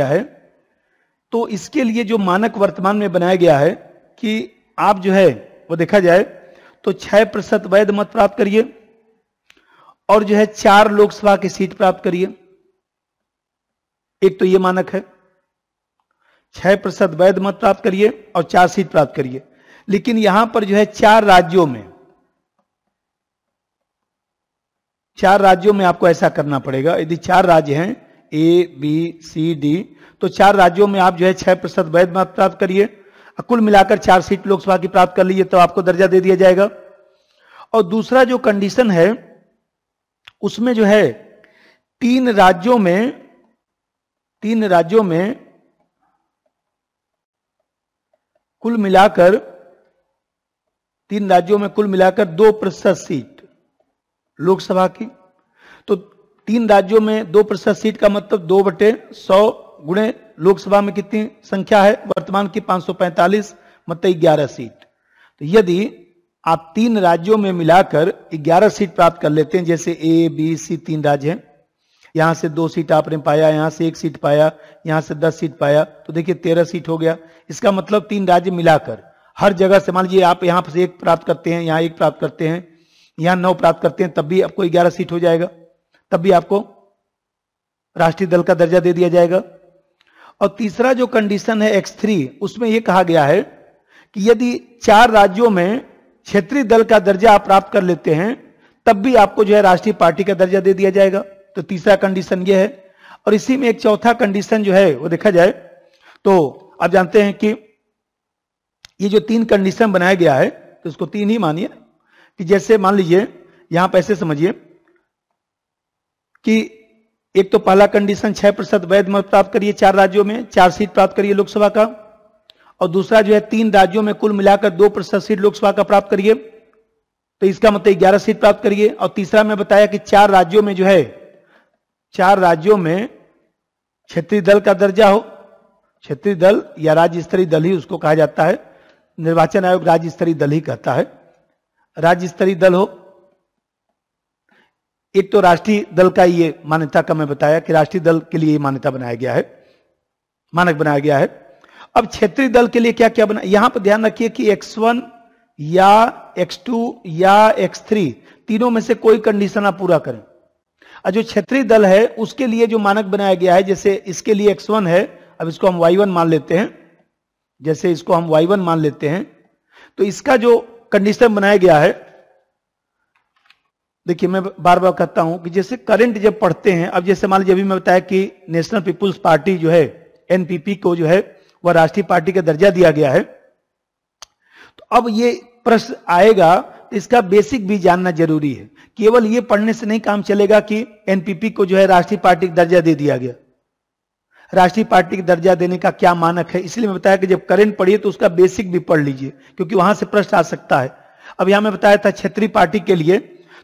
है, तो इसके लिए जो मानक वर्तमान में बनाया गया है कि आप जो है वो देखा जाए तो 6% वैध मत प्राप्त करिए और जो है 4 लोकसभा की सीट प्राप्त करिए। एक तो ये मानक है, 6% वैध मत प्राप्त करिए और 4 सीट प्राप्त करिए। लेकिन यहां पर जो है 4 राज्यों में आपको ऐसा करना पड़ेगा। यदि 4 राज्य हैं, ABCD, तो 4 राज्यों में आप जो है 6% वैध मत प्राप्त करिए, कुल मिलाकर 4 सीट लोकसभा की प्राप्त कर लीजिए तो आपको दर्जा दे दिया जाएगा। और दूसरा जो कंडीशन है उसमें जो है 3 राज्यों में कुल मिलाकर 2% सीट लोकसभा की। तो 3 राज्यों में 2% सीट का मतलब 2/100 गुणे लोकसभा में कितनी संख्या है वर्तमान की 545, मतलब 11 सीट। तो यदि आप 3 राज्यों में मिलाकर 11 सीट प्राप्त कर लेते हैं, जैसे A, B, C 3 राज्य हैं, यहां से 2 सीट आपने पाया, यहां से 1 सीट पाया, यहां से 10 सीट पाया, तो देखिए 13 सीट हो गया। इसका मतलब 3 राज्य मिलाकर हर जगह से, मान लीजिए आप यहां से 1 प्राप्त करते हैं, यहां 1 प्राप्त करते हैं, यहां 9 प्राप्त करते हैं, तब भी आपको 11 सीट हो जाएगा, तब भी आपको राष्ट्रीय दल का दर्जा दे दिया जाएगा। और तीसरा जो कंडीशन है X3, उसमें यह कहा गया है कि यदि 4 राज्यों में क्षेत्रीय दल का दर्जा आप प्राप्त कर लेते हैं तब भी आपको जो है राष्ट्रीय पार्टी का दर्जा दे दिया जाएगा। तो तीसरा कंडीशन यह है। और इसी में एक चौथा कंडीशन जो है वो देखा जाए तो आप जानते हैं कि ये जो 3 कंडीशन बनाया गया है तो इसको 3 ही मानिए, कि जैसे मान लीजिए यहां पर ऐसे समझिए कि एक तो पहला कंडीशन 6% वैध मत प्राप्त करिए 4 राज्यों में, 4 सीट प्राप्त करिए लोकसभा का। और दूसरा जो है 3 राज्यों में कुल मिलाकर 2% सीट लोकसभा का प्राप्त करिए, तो इसका मतलब 11 सीट प्राप्त करिए। और तीसरा मैं बताया कि 4 राज्यों में जो है 4 राज्यों में क्षेत्रीय दल का दर्जा हो, क्षेत्रीय दल या राज्य स्तरीय दल ही उसको कहा जाता है, निर्वाचन आयोग राज्य स्तरीय दल ही कहता है, राज्य स्तरीय दल हो। एक तो राष्ट्रीय दल का ये मान्यता का मैं बताया कि राष्ट्रीय दल के लिए मान्यता बनाया गया है, मानक बनाया गया है। अब क्षेत्रीय दल के लिए क्या क्या बना, यहां पर ध्यान रखिए कि X1 या X2 या X3 तीनों में से कोई कंडीशन आप पूरा करें। और जो क्षेत्रीय दल है उसके लिए जो मानक बनाया गया है, जैसे इसके लिए X1 है, अब इसको हम Y1 मान लेते हैं, जैसे इसको हम Y1 मान लेते हैं, तो इसका जो कंडीशन बनाया गया है, देखिए मैं बार बार कहता हूं कि जैसे करंट जब पढ़ते हैं, अब जैसे मान लीजिए अभी मैं बताया कि नेशनल पीपुल्स पार्टी जो है NPP को जो है वह राष्ट्रीय पार्टी का दर्जा दिया गया है। तो अब ये प्रश्न आएगा तो इसका बेसिक भी जानना जरूरी है। केवल ये पढ़ने से नहीं काम चलेगा कि NPP को जो है राष्ट्रीय पार्टी का दर्जा दे दिया गया। राष्ट्रीय पार्टी का दर्जा देने का क्या मानक है, इसलिए मैं बताया कि जब करंट पढ़िए तो उसका बेसिक भी पढ़ लीजिए, क्योंकि वहां से प्रश्न आ सकता है। अब यहां मैं बताया था क्षेत्रीय पार्टी के लिए,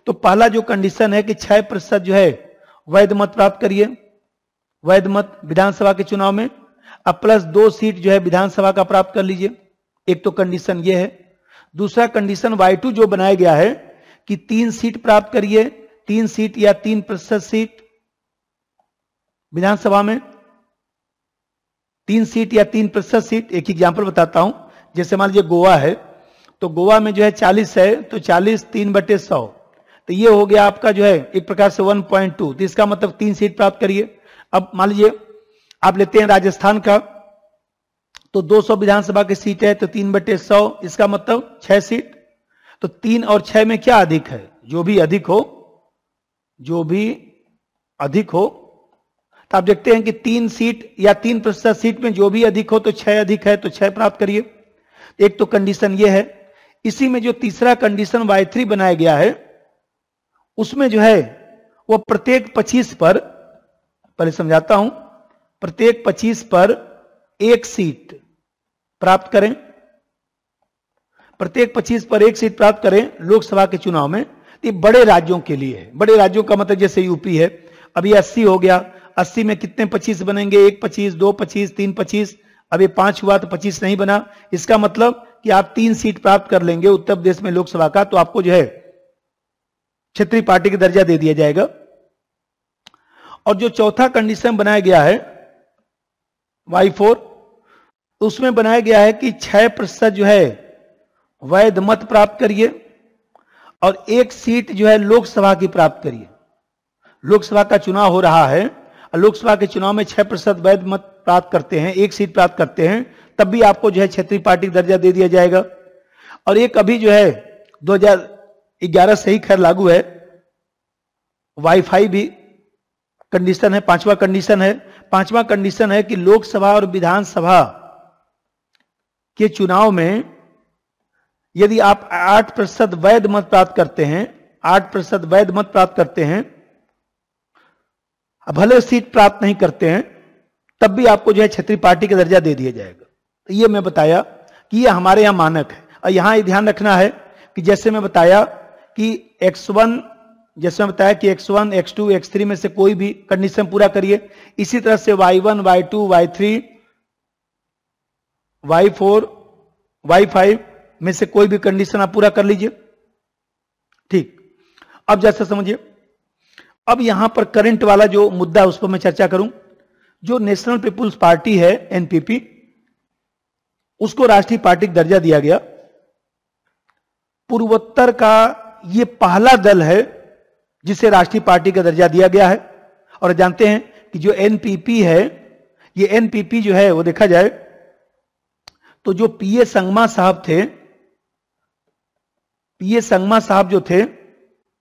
तो पहला जो कंडीशन है कि 6% जो है वैध मत प्राप्त करिए, वैध मत विधानसभा के चुनाव में, अब प्लस 2 सीट जो है विधानसभा का प्राप्त कर लीजिए। एक तो कंडीशन ये है। दूसरा कंडीशन Y2 जो बनाया गया है कि 3 सीट प्राप्त करिए, 3 सीट या 3% सीट विधानसभा में, 3 सीट या 3% सीट। एक एग्जांपल बताता हूं, जैसे मान लीजिए गोवा है, तो गोवा में जो है 40 है, तो 40 3/100, तो ये हो गया आपका जो है एक प्रकार से 1.2, तो इसका मतलब 3 सीट प्राप्त करिए। अब मान लीजिए आप लेते हैं राजस्थान का, तो 200 विधानसभा की सीट है, तो 3/100, इसका मतलब 6 सीट। तो 3 और 6 में क्या अधिक है, जो भी अधिक हो, जो भी अधिक हो। तो आप देखते हैं कि 3 सीट या 3% सीट में जो भी अधिक हो, तो 6 अधिक है, तो 6 प्राप्त करिए। एक तो कंडीशन ये है। इसी में जो तीसरा कंडीशन Y3 बनाया गया है, उसमें जो है वो प्रत्येक 25 पर, पहले समझाता हूं, प्रत्येक 25 पर 1 सीट प्राप्त करें, प्रत्येक 25 पर 1 सीट प्राप्त करें लोकसभा के चुनाव में। ये बड़े राज्यों के लिए है। बड़े राज्यों का मतलब जैसे यूपी है, अभी 80 हो गया, 80 में कितने 25 बनेंगे, 1 25, 2 25, 3 25, अब ये 5 हुआ तो 25 नहीं बना। इसका मतलब कि आप 3 सीट प्राप्त कर लेंगे उत्तर प्रदेश में लोकसभा का, तो आपको जो है क्षेत्रीय पार्टी का दर्जा दे दिया जाएगा। और जो चौथा कंडीशन बनाया गया है Y4, उसमें बनाया गया है कि 6% जो है वैध मत प्राप्त करिए और 1 सीट जो है लोकसभा की प्राप्त करिए। लोकसभा का चुनाव हो रहा है, लोकसभा के चुनाव में 6% वैध मत प्राप्त करते हैं, 1 सीट प्राप्त करते हैं, तब भी आपको जो है क्षेत्रीय पार्टी का दर्जा दे दिया जाएगा। और एक अभी जो है 2011 से ही खैर लागू है, Y5 भी कंडीशन है। पांचवा कंडीशन है कि लोकसभा और विधानसभा के चुनाव में यदि आप 8% वैध मत प्राप्त करते हैं, 8% वैध मत प्राप्त करते हैं, भले सीट प्राप्त नहीं करते हैं, तब भी आपको जो है क्षेत्रीय पार्टी का दर्जा दे दिया जाएगा। तो ये मैं बताया कि ये हमारे यहां मानक है। और यहां ये ध्यान रखना है कि जैसे मैं बताया कि X1, जैसे मैं बताया कि X1, X2, X3 में से कोई भी कंडीशन पूरा करिए। इसी तरह से Y1, Y2, Y3, Y4, Y5 में से कोई भी कंडीशन आप पूरा कर लीजिए। ठीक, अब जैसे समझिए, अब यहां पर करंट वाला जो मुद्दा है उस पर मैं चर्चा करूं। जो नेशनल पीपुल्स पार्टी है, एनपीपी, उसको राष्ट्रीय पार्टी का दर्जा दिया गया। पूर्वोत्तर का ये पहला दल है जिसे राष्ट्रीय पार्टी का दर्जा दिया गया है। और जानते हैं कि जो एनपीपी है, ये एनपीपी जो है वो देखा जाए तो जो पीए संगमा साहब थे, पीए संगमा साहब जो थे,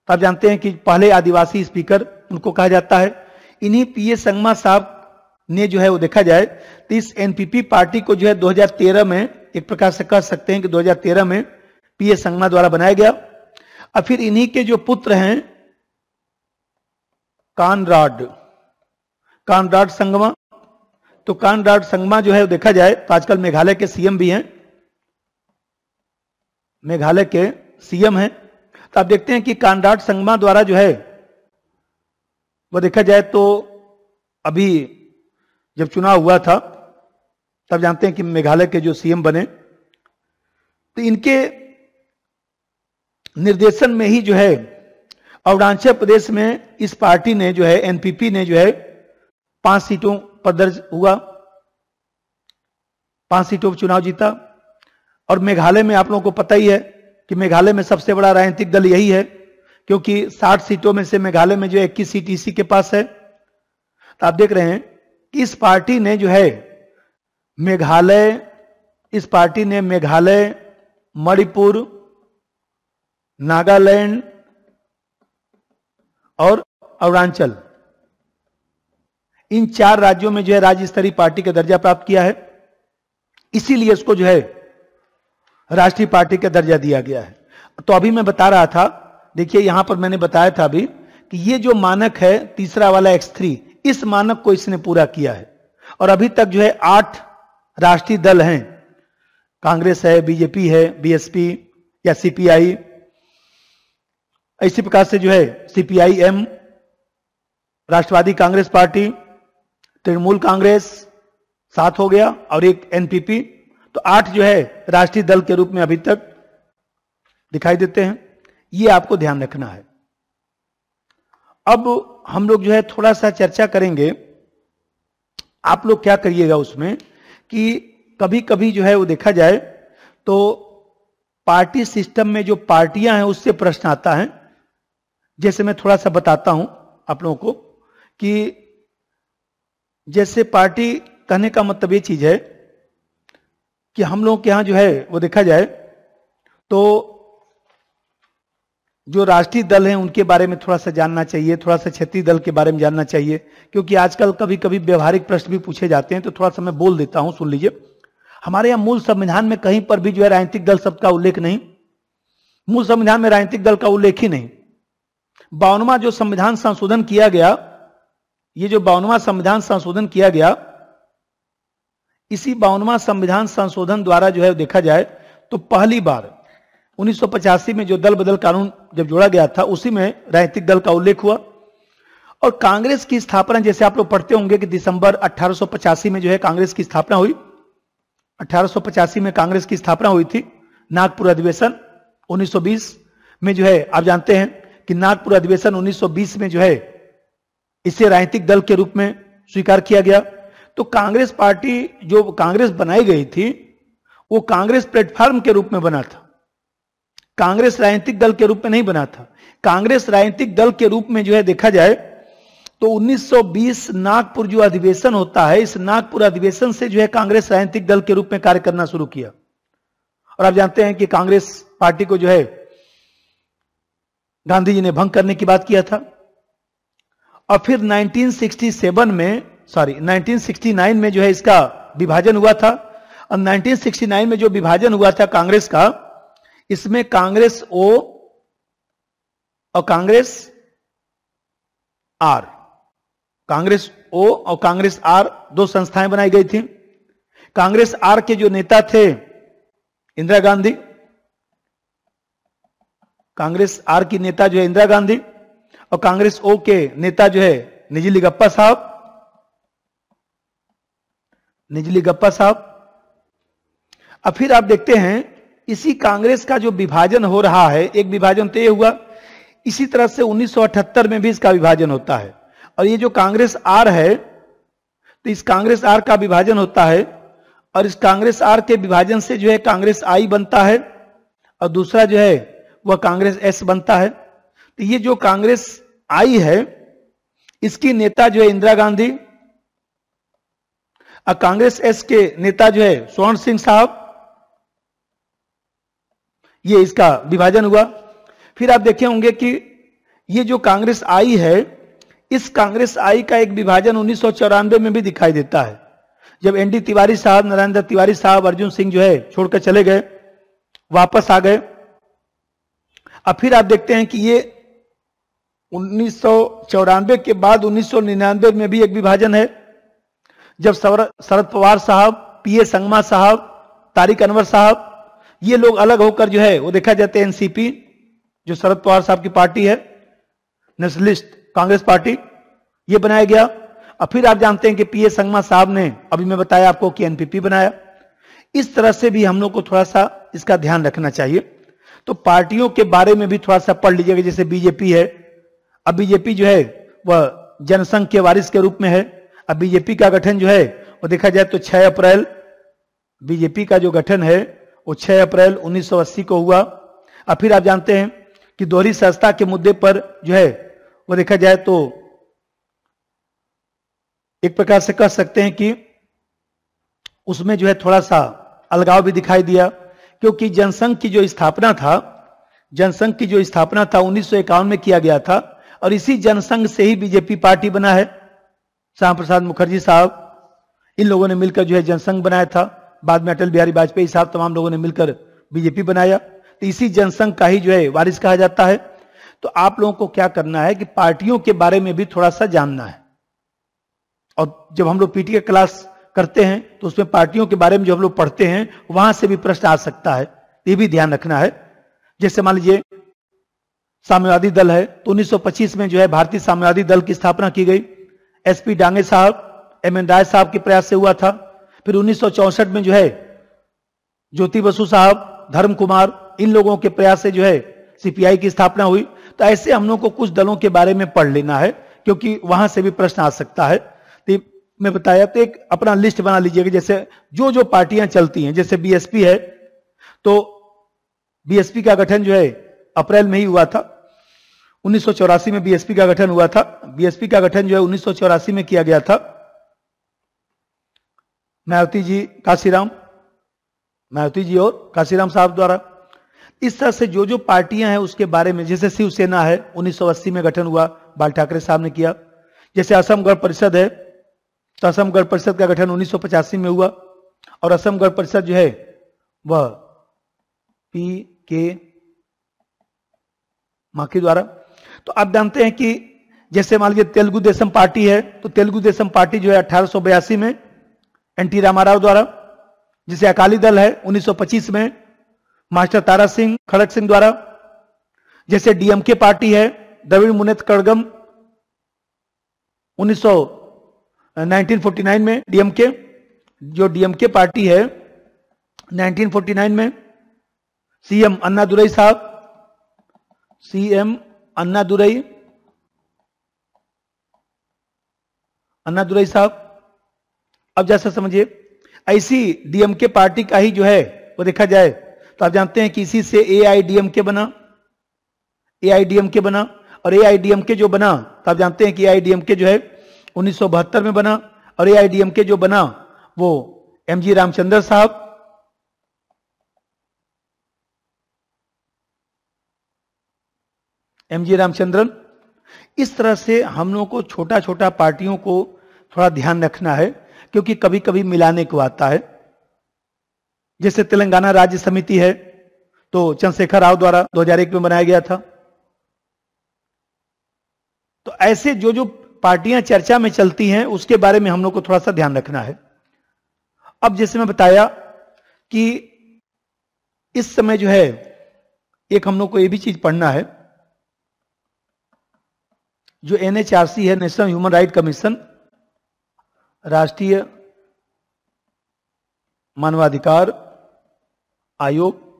आप जानते हैं कि पहले आदिवासी स्पीकर उनको कहा जाता है। इन्हीं पीए संगमा साहब ने जो है वो देखा जाए तो इस एनपीपी पार्टी को जो है 2013 में, एक प्रकार से कह सकते हैं कि 2013 में पीए संगमा द्वारा बनाया गया। और फिर इन्हीं के जो पुत्र हैं कानराड संगमा, तो कानराड संगमा जो है वो देखा जाए तो आजकल मेघालय के सीएम भी हैं, मेघालय के सीएम हैं। तो आप देखते हैं कि कानराड संगमा द्वारा जो है वो देखा जाए तो अभी जब चुनाव हुआ था तब जानते हैं कि मेघालय के जो सीएम बने, तो इनके निर्देशन में ही जो है अरुणाचल प्रदेश में इस पार्टी ने जो है, एनपीपी ने जो है 5 सीटों पर दर्ज हुआ, 5 सीटों पर चुनाव जीता। और मेघालय में आप लोगों को पता ही है कि मेघालय में सबसे बड़ा राजनीतिक दल यही है, क्योंकि 60 सीटों में से मेघालय में जो 21 सीट इसी के पास है। तो आप देख रहे हैं कि इस पार्टी ने जो है मेघालय, मणिपुर, नागालैंड और अरुणाचल, इन 4 राज्यों में जो है राज्य स्तरीय पार्टी का दर्जा प्राप्त किया है। इसीलिए इसको जो है राष्ट्रीय पार्टी का दर्जा दिया गया है। तो अभी मैं बता रहा था, देखिए यहां पर मैंने बताया था अभी कि ये जो मानक है तीसरा वाला X3, इस मानक को इसने पूरा किया है। और अभी तक जो है 8 राष्ट्रीय दल हैं, कांग्रेस है, बीजेपी है, बीएसपी या सीपीआई, इसी प्रकार से जो है सीपीआईएम, राष्ट्रवादी कांग्रेस पार्टी, तृणमूल कांग्रेस 7 हो गया और एक एनपीपी। तो 8 जो है राष्ट्रीय दल के रूप में अभी तक दिखाई देते हैं। ये आपको ध्यान रखना है। अब हम लोग जो है थोड़ा सा चर्चा करेंगे। आप लोग क्या करिएगा उसमें कि कभी कभी जो है वो देखा जाए तो पार्टी सिस्टम में जो पार्टियां हैं उससे प्रश्न आता है। जैसे मैं थोड़ा सा बताता हूं आप लोगों को कि जैसे पार्टी कहने का मतलब ये चीज है कि हम लोग के यहां जो है वो देखा जाए तो जो राष्ट्रीय दल हैं उनके बारे में थोड़ा सा जानना चाहिए, थोड़ा सा क्षेत्रीय दल के बारे में जानना चाहिए, क्योंकि आजकल कभी कभी व्यवहारिक प्रश्न भी पूछे जाते हैं। तो थोड़ा सा मैं बोल देता हूं, सुन लीजिए। हमारे यहाँ मूल संविधान में कहीं पर भी जो है राजनीतिक दल शब्द का उल्लेख नहीं, मूल संविधान में राजनीतिक दल का उल्लेख ही नहीं। 52वां जो संविधान संशोधन किया गया, ये जो 52वां संविधान संशोधन किया गया, इसी 52वां संविधान संशोधन द्वारा जो है देखा जाए तो पहली बार 1985 में जो दल बदल कानून जब जोड़ा गया था उसी में राजनीतिक दल का उल्लेख हुआ। और कांग्रेस की स्थापना, जैसे आप लोग पढ़ते होंगे कि दिसंबर 1885 में जो है कांग्रेस की स्थापना हुई। 1885 में कांग्रेस की स्थापना हुई थी। नागपुर अधिवेशन 1920 में जो है आप जानते हैं कि नागपुर अधिवेशन 1920 में जो है इसे राजनीतिक दल के रूप में स्वीकार किया गया। तो कांग्रेस पार्टी जो कांग्रेस बनाई गई थी वो कांग्रेस प्लेटफॉर्म के रूप में बना था, कांग्रेस राजनीतिक दल के रूप में नहीं बना था। कांग्रेस राजनीतिक दल के रूप में जो है देखा जाए तो 1920 नागपुर जो अधिवेशन होता है, इस नागपुर अधिवेशन से जो है कांग्रेस राजनीतिक दल के रूप में कार्य करना शुरू किया। और आप जानते हैं कि कांग्रेस पार्टी को जो है गांधी जी ने भंग करने की बात किया था। और फिर 1969 में जो है इसका विभाजन हुआ था। और 1969 में जो विभाजन हुआ था कांग्रेस का, इसमें कांग्रेस ओ और कांग्रेस आर, कांग्रेस ओ और कांग्रेस आर दो संस्थाएं बनाई गई थी। कांग्रेस आर के जो नेता थे इंदिरा गांधी, कांग्रेस आर की नेता जो है इंदिरा गांधी, और कांग्रेस ओ के नेता जो है निजली गप्पा साहब, निजली गप्पा साहब। अब फिर आप देखते हैं इसी कांग्रेस का जो विभाजन हो रहा है, एक विभाजन तो ये हुआ, इसी तरह से 1978 में भी इसका विभाजन होता है। और ये जो कांग्रेस आर है, तो इस कांग्रेस आर का विभाजन होता है, और इस कांग्रेस आर के विभाजन से जो है कांग्रेस आई बनता है, और दूसरा जो है वह कांग्रेस एस बनता है। तो ये जो कांग्रेस आई है, इसकी नेता जो है इंदिरा गांधी, और कांग्रेस एस के नेता जो है स्वर्ण सिंह साहब, ये इसका विभाजन हुआ। फिर आप देखे होंगे कि ये जो कांग्रेस आई है, इस कांग्रेस आई का एक विभाजन 1994 में भी दिखाई देता है, जब एनडी तिवारी साहब, नरेंद्र तिवारी साहब, अर्जुन सिंह जो है छोड़कर चले गए, वापस आ गए। अब फिर आप देखते हैं कि ये 1994 के बाद 1999 में भी एक विभाजन है, जब शरद पवार साहब, पीए संगमा साहब, तारिक अनवर साहब, ये लोग अलग होकर जो है वो देखा जाता है एनसीपी, जो शरद पवार साहब की पार्टी है, नेशनलिस्ट कांग्रेस पार्टी, ये बनाया गया। और फिर आप जानते हैं कि पीए संगमा साहब ने, अभी मैं बताया आपको कि एनपीपी बनाया। इस तरह से भी हम लोग को थोड़ा सा इसका ध्यान रखना चाहिए। तो पार्टियों के बारे में भी थोड़ा सा पढ़ लीजिएगा। जैसे बीजेपी है, अब बीजेपी जो है वह जनसंघ के वारिस के रूप में है। अब बीजेपी का गठन जो है वो देखा जाए तो 6 अप्रैल, बीजेपी का जो गठन है वो 6 अप्रैल 1980 को हुआ। अब फिर आप जानते हैं कि दोहरी संस्था के मुद्दे पर जो है वो देखा जाए तो एक प्रकार से कह सकते हैं कि उसमें जो है थोड़ा सा अलगाव भी दिखाई दिया, क्योंकि जनसंघ की जो स्थापना था, जनसंघ की जो स्थापना था 1951 में किया गया था, और इसी जनसंघ से ही बीजेपी पार्टी बना है। श्यामा प्रसाद मुखर्जी साहब, इन लोगों ने मिलकर जो है जनसंघ बनाया था। बाद में अटल बिहारी वाजपेयी साहब, तमाम लोगों ने मिलकर बीजेपी बनाया। तो इसी जनसंघ का ही जो है वारिस कहा जाता है। तो आप लोगों को क्या करना है कि पार्टियों के बारे में भी थोड़ा सा जानना है। और जब हम लोग पीटी क्लास करते हैं तो उसमें पार्टियों के बारे में जो हम लोग पढ़ते हैं वहां से भी प्रश्न आ सकता है, ये भी ध्यान रखना है। जैसे मान लीजिए साम्यवादी दल है, तो 1925 में जो है भारतीय साम्यवादी दल की स्थापना की गई। एसपी डांगे साहब, एमएन राय साहब के प्रयास से हुआ था। फिर 1964 में जो है ज्योति बसु साहब, धर्म कुमार, इन लोगों के प्रयास से जो है सीपीआई की स्थापना हुई। तो ऐसे हम लोग को कुछ दलों के बारे में पढ़ लेना है, क्योंकि वहां से भी प्रश्न आ सकता है। तो मैं बताया, तो एक अपना लिस्ट बना लीजिएगा। जैसे जो जो पार्टियां चलती हैं, जैसे बीएसपी है, तो बीएसपी का गठन जो है अप्रैल में ही हुआ था। 1984 में बीएसपी का गठन हुआ था। बीएसपी का गठन जो है 1984 में किया गया था। मायावती जी, काशीराम, मायावती जी और काशीराम साहब द्वारा। इस तरह से जो जो पार्टियां हैं उसके बारे में, जैसे शिवसेना है 1980 में गठन हुआ, बाल ठाकरे साहब ने किया। जैसे असम गण परिषद है, तो असम गण परिषद का गठन 1985 में हुआ, और असम गण परिषद जो है वह पी.के. माकी द्वारा। तो आप जानते हैं कि जैसे मान लीजिए तेलुगु देशम पार्टी है, तो तेलुगु देशम पार्टी जो है 1882 में एनटी रामाराव द्वारा। जैसे अकाली दल है 1925 में मास्टर तारा सिंह खड़क सिंह द्वारा। जैसे डीएमके पार्टी है द्रविड़ मुनेत्र कड़गम 1949 में डीएमके, जो डीएमके पार्टी है 1949 में सीएम अन्नादुरई साहब, सीएम अन्नादुरई साहब। अब जैसा समझिए, ऐसी डीएमके पार्टी का ही जो है वो देखा जाए तो आप जानते हैं कि इसी से एआईडीएमके बना, एआईडीएमके बना। और एआईडीएमके जो बना, तो आप जानते हैं कि एआईडीएमके जो है 1972 में बना, और एआईडीएमके जो बना वो एमजी रामचंद्र साहब, एमजी रामचंद्रन, इस तरह से हम लोगों को छोटा छोटा पार्टियों को थोड़ा ध्यान रखना है, क्योंकि कभी कभी मिलाने को आता है। जैसे तेलंगाना राज्य समिति है, तो चंद्रशेखर राव द्वारा 2001 में बनाया गया था। तो ऐसे जो जो पार्टियां चर्चा में चलती हैं उसके बारे में हम लोग को थोड़ा सा ध्यान रखना है। अब जैसे मैं बताया कि इस समय जो है एक हम लोग को ये भी चीज पढ़ना है, जो NHRC है, नेशनल ह्यूमन राइट कमीशन, राष्ट्रीय मानवाधिकार आयोग।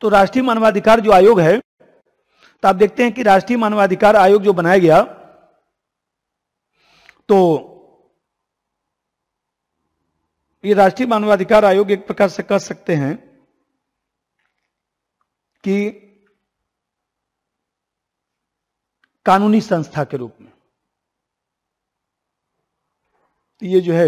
तो राष्ट्रीय मानवाधिकार जो आयोग है, तो आप देखते हैं कि राष्ट्रीय मानवाधिकार आयोग जो बनाया गया, तो ये राष्ट्रीय मानवाधिकार आयोग एक प्रकार से कह सकते हैं कि कानूनी संस्था के रूप में। ये जो है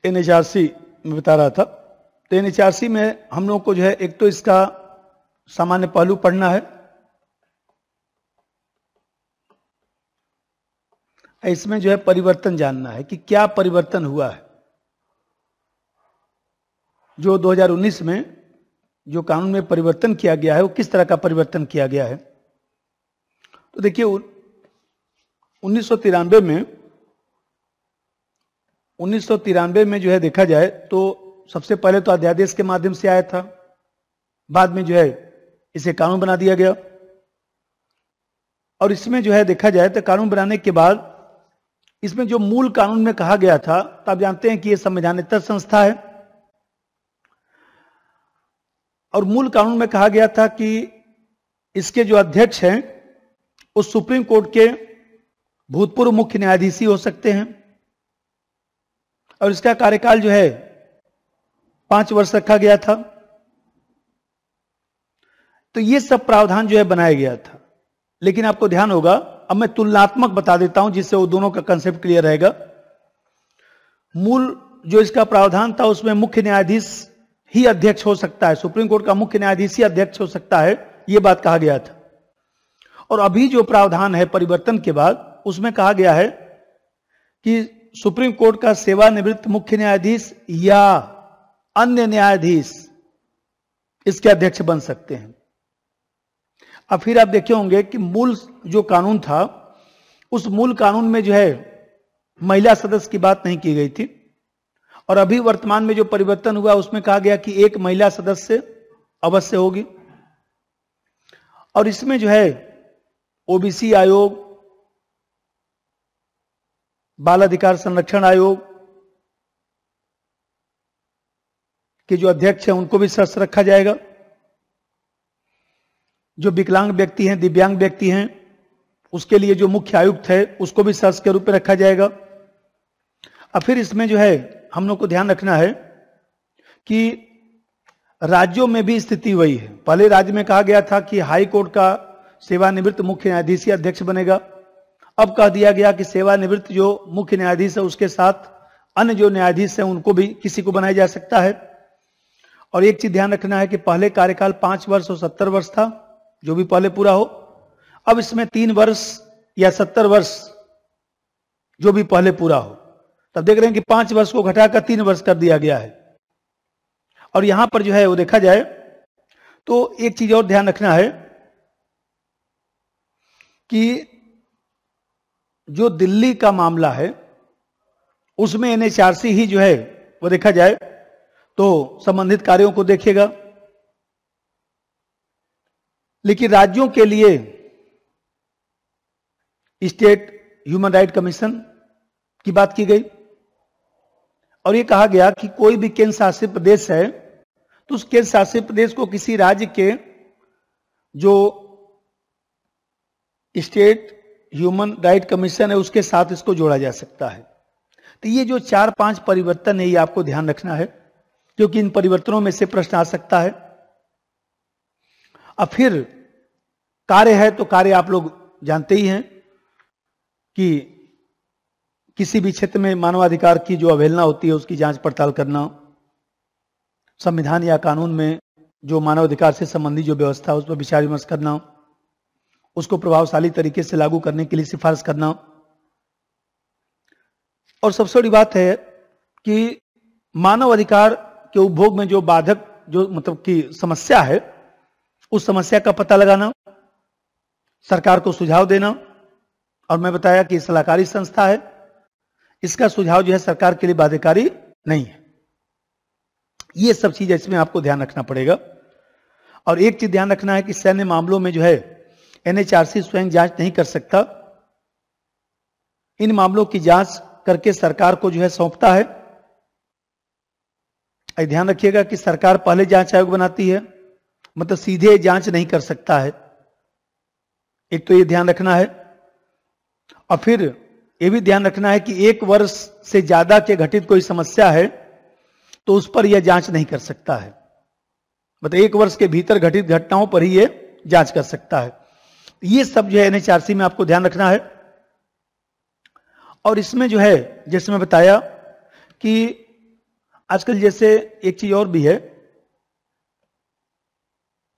NHRC में बता रहा था, तो NHRC में हम लोग को जो है एक तो इसका सामान्य पहलू पढ़ना है, इसमें जो है परिवर्तन जानना है कि क्या परिवर्तन हुआ है। जो 2019 में जो कानून में परिवर्तन किया गया है वो किस तरह का परिवर्तन किया गया है। तो देखिए 1993 में जो है देखा जाए तो सबसे पहले तो अध्यादेश के माध्यम से आया था, बाद में जो है इसे कानून बना दिया गया। और इसमें जो है देखा जाए तो कानून बनाने के बाद इसमें जो मूल कानून में कहा गया था, तो आप जानते हैं कि यह संवैधानिक संस्था है, और मूल कानून में कहा गया था कि इसके जो अध्यक्ष हैं वो सुप्रीम कोर्ट के भूतपूर्व मुख्य न्यायाधीश ही हो सकते हैं, और इसका कार्यकाल जो है 5 वर्ष रखा गया था। तो ये सब प्रावधान जो है बनाया गया था। लेकिन आपको ध्यान होगा, अब मैं तुलनात्मक बता देता हूं जिससे वो दोनों का कंसेप्ट क्लियर रहेगा। मूल जो इसका प्रावधान था उसमें मुख्य न्यायाधीश ही अध्यक्ष हो सकता है, सुप्रीम कोर्ट का मुख्य न्यायाधीश ही अध्यक्ष हो सकता है, यह बात कहा गया था। और अभी जो प्रावधान है परिवर्तन के बाद, उसमें कहा गया है कि सुप्रीम कोर्ट का सेवानिवृत्त मुख्य न्यायाधीश या अन्य न्यायाधीश इसके अध्यक्ष बन सकते हैं। अब फिर आप देखे होंगे कि मूल जो कानून था उस मूल कानून में जो है महिला सदस्य की बात नहीं की गई थी, और अभी वर्तमान में जो परिवर्तन हुआ उसमें कहा गया कि एक महिला सदस्य अवश्य होगी। और इसमें जो है ओबीसी आयोग, बाल अधिकार संरक्षण आयोग के जो अध्यक्ष हैं उनको भी सदस्य रखा जाएगा। जो विकलांग व्यक्ति हैं, दिव्यांग व्यक्ति हैं, उसके लिए जो मुख्य आयुक्त है उसको भी सदस्य के रूप में रखा जाएगा। अब फिर इसमें जो है हम लोग को ध्यान रखना है कि राज्यों में भी स्थिति वही है। पहले राज्य में कहा गया था कि हाई कोर्ट का सेवानिवृत्त मुख्य न्यायाधीश ही अध्यक्ष बनेगा। अब कह दिया गया कि सेवानिवृत्त जो मुख्य न्यायाधीश है उसके साथ अन्य जो न्यायाधीश हैं उनको भी किसी को बनाया जा सकता है। और एक चीज ध्यान रखना है कि पहले कार्यकाल 5 वर्ष और 70 वर्ष था, जो भी पहले पूरा हो। अब इसमें 3 वर्ष या 70 वर्ष जो भी पहले पूरा हो। तब देख रहे हैं कि 5 वर्ष को घटाकर 3 वर्ष कर दिया गया है। और यहां पर जो है वो देखा जाए तो एक चीज और ध्यान रखना है कि जो दिल्ली का मामला है उसमें NHRC ही जो है वो देखा जाए तो संबंधित कार्यों को देखेगा। लेकिन राज्यों के लिए स्टेट ह्यूमन राइट कमीशन की बात की गई, और ये कहा गया कि कोई भी केंद्र शासित प्रदेश है तो उस केंद्र शासित प्रदेश को किसी राज्य के जो स्टेट ह्यूमन राइट कमीशन है उसके साथ इसको जोड़ा जा सकता है। तो ये जो 4-5 परिवर्तन है ये आपको ध्यान रखना है, क्योंकि इन परिवर्तनों में से प्रश्न आ सकता है। अब फिर कार्य है, तो कार्य आप लोग जानते ही हैं कि किसी भी क्षेत्र में मानवाधिकार की जो अवहेलना होती है उसकी जांच पड़ताल करना, संविधान या कानून में जो मानवाधिकार से संबंधी जो व्यवस्था है उस पर विचार विमर्श करना, उसको प्रभावशाली तरीके से लागू करने के लिए सिफारिश करना। और सबसे बड़ी बात है कि मानव अधिकार के उपभोग में जो बाधक जो मतलब की समस्या है, उस समस्या का पता लगाना, सरकार को सुझाव देना। और मैं बताया कि सलाहकारी संस्था है, इसका सुझाव जो है सरकार के लिए बाध्यकारी नहीं है। ये सब चीजें इसमें आपको ध्यान रखना पड़ेगा। और एक चीज ध्यान रखना है कि सैन्य मामलों में जो है एनएचआरसी स्वयं जांच नहीं कर सकता। इन मामलों की जांच करके सरकार को जो है सौंपता है। ध्यान रखिएगा कि सरकार पहले जांच आयोग बनाती है, मतलब सीधे जांच नहीं कर सकता है। एक तो ये ध्यान रखना है। और फिर ये भी ध्यान रखना है कि 1 वर्ष से ज्यादा के घटित कोई समस्या है तो उस पर यह जांच नहीं कर सकता है। मतलब 1 वर्ष के भीतर घटित घटनाओं पर ही ये जांच कर सकता है। ये सब जो है एनएचआरसी में आपको ध्यान रखना है। और इसमें जो है जैसे मैं बताया कि आजकल जैसे एक चीज और भी है,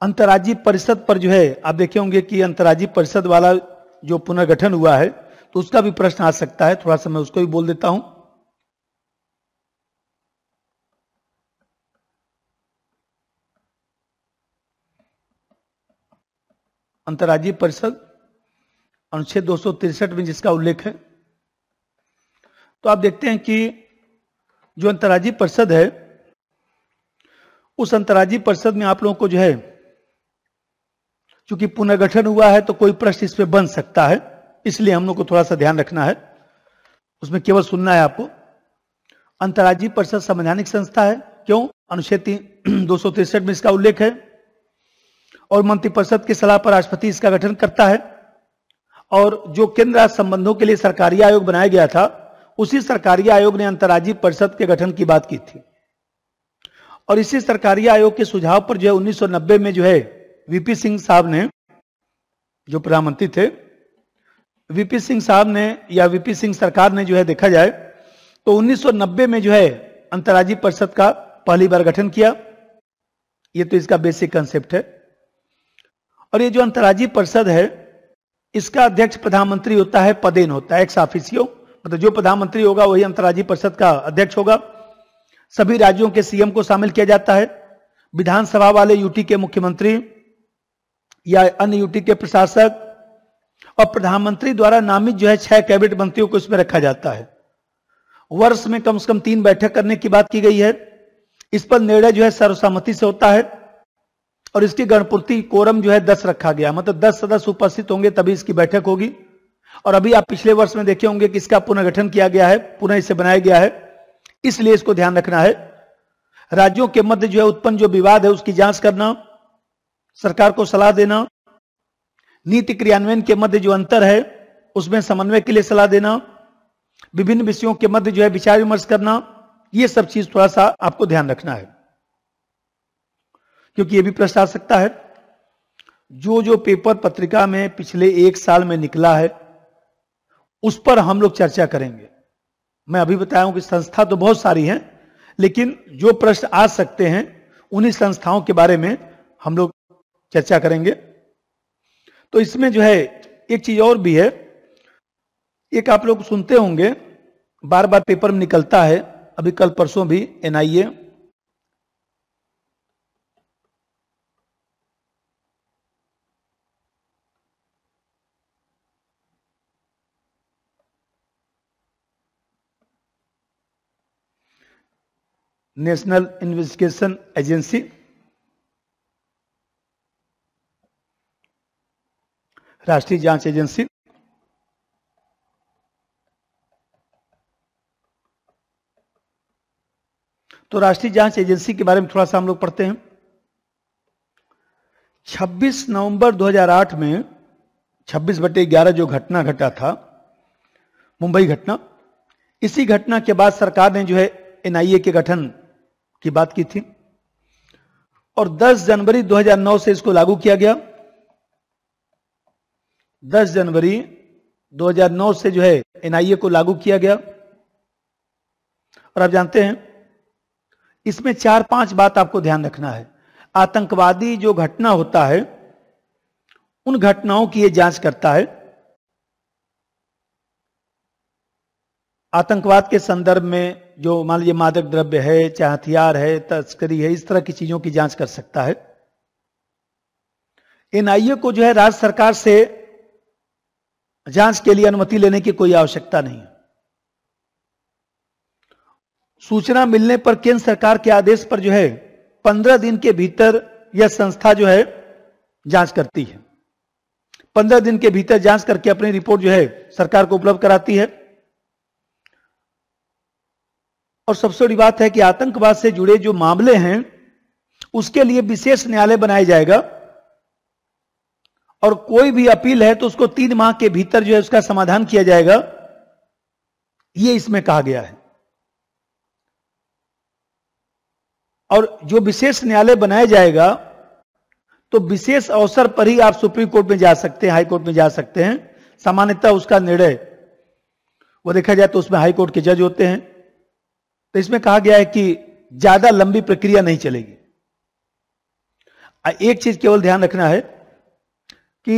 अंतर्राज्यीय परिषद पर जो है आप देखे होंगे कि अंतर्राज्यीय परिषद वाला जो पुनर्गठन हुआ है तो उसका भी प्रश्न आ सकता है। थोड़ा सा मैं उसको भी बोल देता हूं। अंतर्राज्यीय परिषद अनुच्छेद 263 में जिसका उल्लेख है, तो आप देखते हैं कि जो अंतर्राज्यीय परिषद है, उस अंतर्राज्यीय परिषद में आप लोगों को जो है, चूंकि पुनर्गठन हुआ है तो कोई प्रश्न इस पे बन सकता है, इसलिए हम लोग को थोड़ा सा ध्यान रखना है। उसमें केवल सुनना है आपको। अंतर्राज्यीय परिषद संवैधानिक संस्था है। क्यों? अनुच्छेद 263 में इसका उल्लेख है। और मंत्रिपरिषद की सलाह पर राष्ट्रपति इसका गठन करता है। और जो केंद्र राज्य संबंधों के लिए सरकारी आयोग बनाया गया था, उसी सरकारी आयोग ने अंतर्राज्यीय परिषद के गठन की बात की थी। और इसी सरकारी आयोग के सुझाव पर जो है 1990 में जो है वीपी सिंह साहब ने, जो प्रधानमंत्री थे, वीपी सिंह साहब ने या वीपी सिंह सरकार ने जो है देखा जाए तो 1990 में जो है अंतर्राज्यीय परिषद का पहली बार गठन किया। ये तो इसका बेसिक कंसेप्ट है। और ये जो अंतर्राज्यीय परिषद है, इसका अध्यक्ष प्रधानमंत्री होता है, पदेन होता है, एक्स ऑफिसियो। मतलब जो प्रधानमंत्री होगा वही अंतर्राज्यीय परिषद का अध्यक्ष होगा। सभी राज्यों के सीएम को शामिल किया जाता है। विधानसभा वाले यूटी के मुख्यमंत्री या अन्य यूटी के प्रशासक और प्रधानमंत्री द्वारा नामित जो है 6 कैबिनेट मंत्रियों को इसमें रखा जाता है। वर्ष में कम से कम 3 बैठक करने की बात की गई है। इस पर निर्णय जो है सर्वसम्मति से होता है। और इसकी गणपूर्ति कोरम जो है 10 रखा गया, मतलब 10 सदस्य उपस्थित होंगे तभी इसकी बैठक होगी। और अभी आप पिछले वर्ष में देखे होंगे कि इसका पुनर्गठन किया गया है, पुनः इसे बनाया गया है, इसलिए इसको ध्यान रखना है। राज्यों के मध्य जो है उत्पन्न जो विवाद है उसकी जांच करना, सरकार को सलाह देना, नीति क्रियान्वयन के मध्य जो अंतर है उसमें समन्वय के लिए सलाह देना, विभिन्न विषयों के मध्य जो है विचार विमर्श करना, ये सब चीज थोड़ा सा आपको ध्यान रखना है, क्योंकि ये भी प्रश्न आ सकता है। जो पेपर पत्रिका में पिछले 1 साल में निकला है उस पर हम लोग चर्चा करेंगे। मैं अभी बताया हूं कि संस्था तो बहुत सारी हैं, लेकिन जो प्रश्न आ सकते हैं उन्हीं संस्थाओं के बारे में हम लोग चर्चा करेंगे। तो इसमें जो है एक चीज और भी है, एक आप लोग सुनते होंगे, बार बार पेपर में निकलता है, अभी कल परसों भी एनआईए नेशनल इन्वेस्टिगेशन एजेंसी, राष्ट्रीय जांच एजेंसी, तो राष्ट्रीय जांच एजेंसी के बारे में थोड़ा सा हम लोग पढ़ते हैं। 26 नवंबर 2008 में 26/11 जो घटना घटा था, मुंबई घटना, इसी घटना के बाद सरकार ने जो है एनआईए के गठन की बात की थी। और 10 जनवरी 2009 से इसको लागू किया गया। 10 जनवरी 2009 से जो है एनआईए को लागू किया गया। और आप जानते हैं इसमें 4-5 बात आपको ध्यान रखना है। आतंकवादी जो घटना होता है उन घटनाओं की यह जांच करता है। आतंकवाद के संदर्भ में जो मान लीजिए मादक द्रव्य है, चाहे हथियार है, तस्करी है, इस तरह की चीजों की जांच कर सकता है। एनआईए को जो है राज्य सरकार से जांच के लिए अनुमति लेने की कोई आवश्यकता नहीं है। सूचना मिलने पर केंद्र सरकार के आदेश पर जो है 15 दिन के भीतर यह संस्था जो है जांच करती है। 15 दिन के भीतर जांच करके अपनी रिपोर्ट जो है सरकार को उपलब्ध कराती है। और सबसे बड़ी बात है कि आतंकवाद से जुड़े जो मामले हैं उसके लिए विशेष न्यायालय बनाया जाएगा, और कोई भी अपील है तो उसको 3 माह के भीतर जो है उसका समाधान किया जाएगा, यह इसमें कहा गया है। और जो विशेष न्यायालय बनाया जाएगा तो विशेष अवसर पर ही आप सुप्रीम कोर्ट में जा सकते हैं, हाई कोर्ट में जा सकते हैं। सामान्यतः उसका निर्णय वो देखा जाए तो उसमें हाई कोर्ट के जज होते हैं। तो इसमें कहा गया है कि ज्यादा लंबी प्रक्रिया नहीं चलेगी। एक चीज केवल ध्यान रखना है कि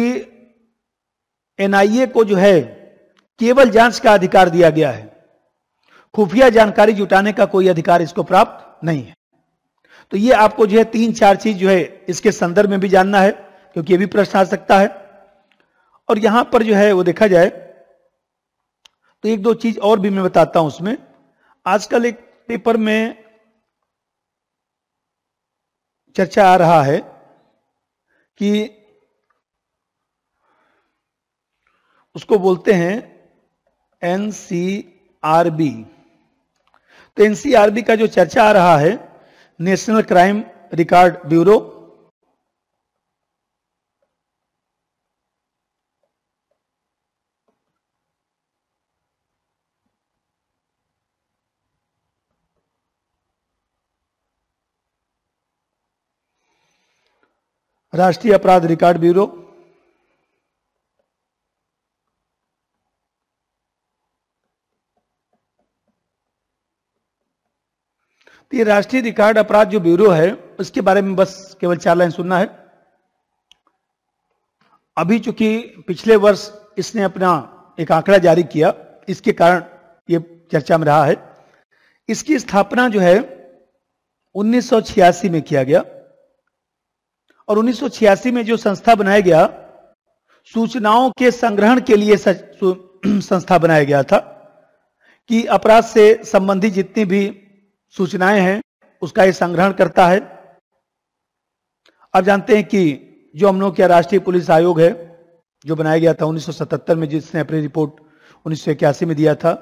एनआईए को जो है केवल जांच का अधिकार दिया गया है, खुफिया जानकारी जुटाने का कोई अधिकार इसको प्राप्त नहीं है। तो ये आपको जो है 3-4 चीज जो है इसके संदर्भ में भी जानना है, क्योंकि ये भी प्रश्न आ सकता है। और यहां पर जो है वो देखा जाए तो 1-2 चीज और भी मैं बताता हूं उसमें। आजकल एक पेपर में चर्चा आ रहा है कि उसको बोलते हैं एनसीआरबी। तो एनसीआरबी का जो चर्चा आ रहा है, नेशनल क्राइम रिकॉर्ड ब्यूरो, राष्ट्रीय अपराध रिकॉर्ड ब्यूरो, तो ये राष्ट्रीय रिकॉर्ड अपराध जो ब्यूरो है उसके बारे में बस केवल 4 लाइन सुनना है। अभी चूंकि पिछले वर्ष इसने अपना एक आंकड़ा जारी किया, इसके कारण ये चर्चा में रहा है। इसकी स्थापना जो है 1986 में किया गया, और 1986 में जो संस्था बनाया गया, सूचनाओं के संग्रहण के लिए संस्था बनाया गया था कि अपराध से संबंधित जितनी भी सूचनाएं हैं उसका ये संग्रहण करता है। आप जानते हैं कि जो हम लोग का राष्ट्रीय पुलिस आयोग है जो बनाया गया था 1977 में, जिसने अपनी रिपोर्ट 1981 में दिया था,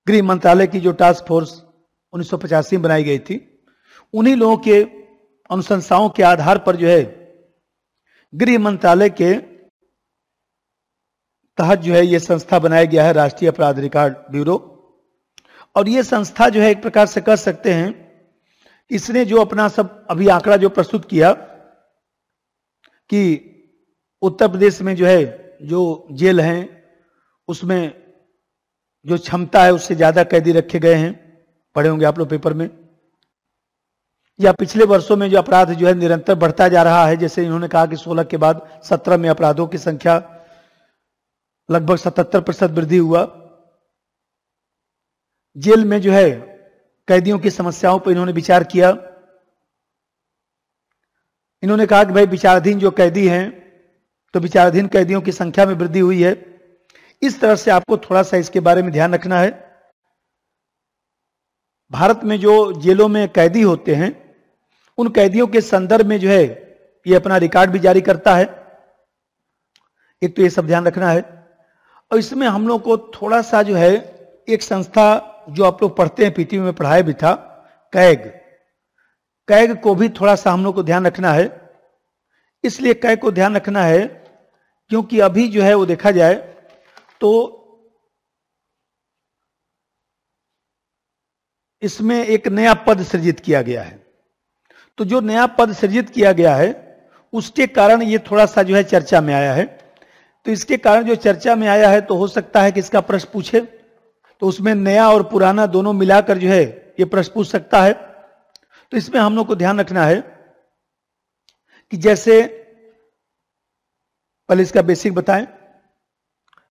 गृह मंत्रालय की जो टास्क फोर्स 1985 में बनाई गई थी, उन्हीं लोगों के अनुशंसाओं के आधार पर जो है गृह मंत्रालय के तहत जो है यह संस्था बनाया गया है, राष्ट्रीय अपराध रिकॉर्ड ब्यूरो। और यह संस्था जो है एक प्रकार से कह सकते हैं, इसने जो अपना सब अभी आंकड़ा जो प्रस्तुत किया कि उत्तर प्रदेश में जो है जो जेल हैं उसमें जो क्षमता है उससे ज्यादा कैदी रखे गए हैं, पढ़े होंगे आप लोग पेपर में। या पिछले वर्षों में जो अपराध जो है निरंतर बढ़ता जा रहा है, जैसे इन्होंने कहा कि 16 के बाद 17 में अपराधों की संख्या लगभग 77% वृद्धि हुआ। जेल में जो है कैदियों की समस्याओं पर इन्होंने विचार किया। इन्होंने कहा कि भाई विचाराधीन जो कैदी हैं तो विचाराधीन कैदियों की संख्या में वृद्धि हुई है। इस तरह से आपको थोड़ा सा इसके बारे में ध्यान रखना है। भारत में जो जेलों में कैदी होते हैं उन कैदियों के संदर्भ में जो है ये अपना रिकॉर्ड भी जारी करता है। एक तो ये सब ध्यान रखना है। और इसमें हम लोग को थोड़ा सा जो है एक संस्था जो आप लोग पढ़ते हैं, पीटी में पढ़ाया भी था, कैग को भी थोड़ा सा हम लोग को ध्यान रखना है। इसलिए कैग को ध्यान रखना है क्योंकि अभी जो है वो देखा जाए तो इसमें एक नया पद सृजित किया गया है। तो जो नया पद सृजित किया गया है उसके कारण ये थोड़ा सा जो है चर्चा में आया है। तो इसके कारण जो चर्चा में आया है तो हो सकता है कि इसका प्रश्न पूछे, तो उसमें नया और पुराना दोनों मिलाकर जो है ये प्रश्न पूछ सकता है। तो इसमें हम लोग को ध्यान रखना है कि जैसे पहले इसका बेसिक बताएं।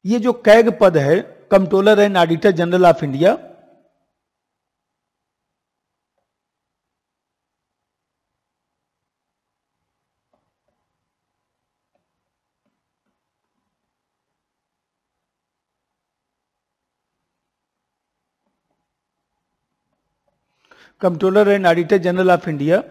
ये जो कैग पद है, controller and auditor general of India, controller and auditor general of India,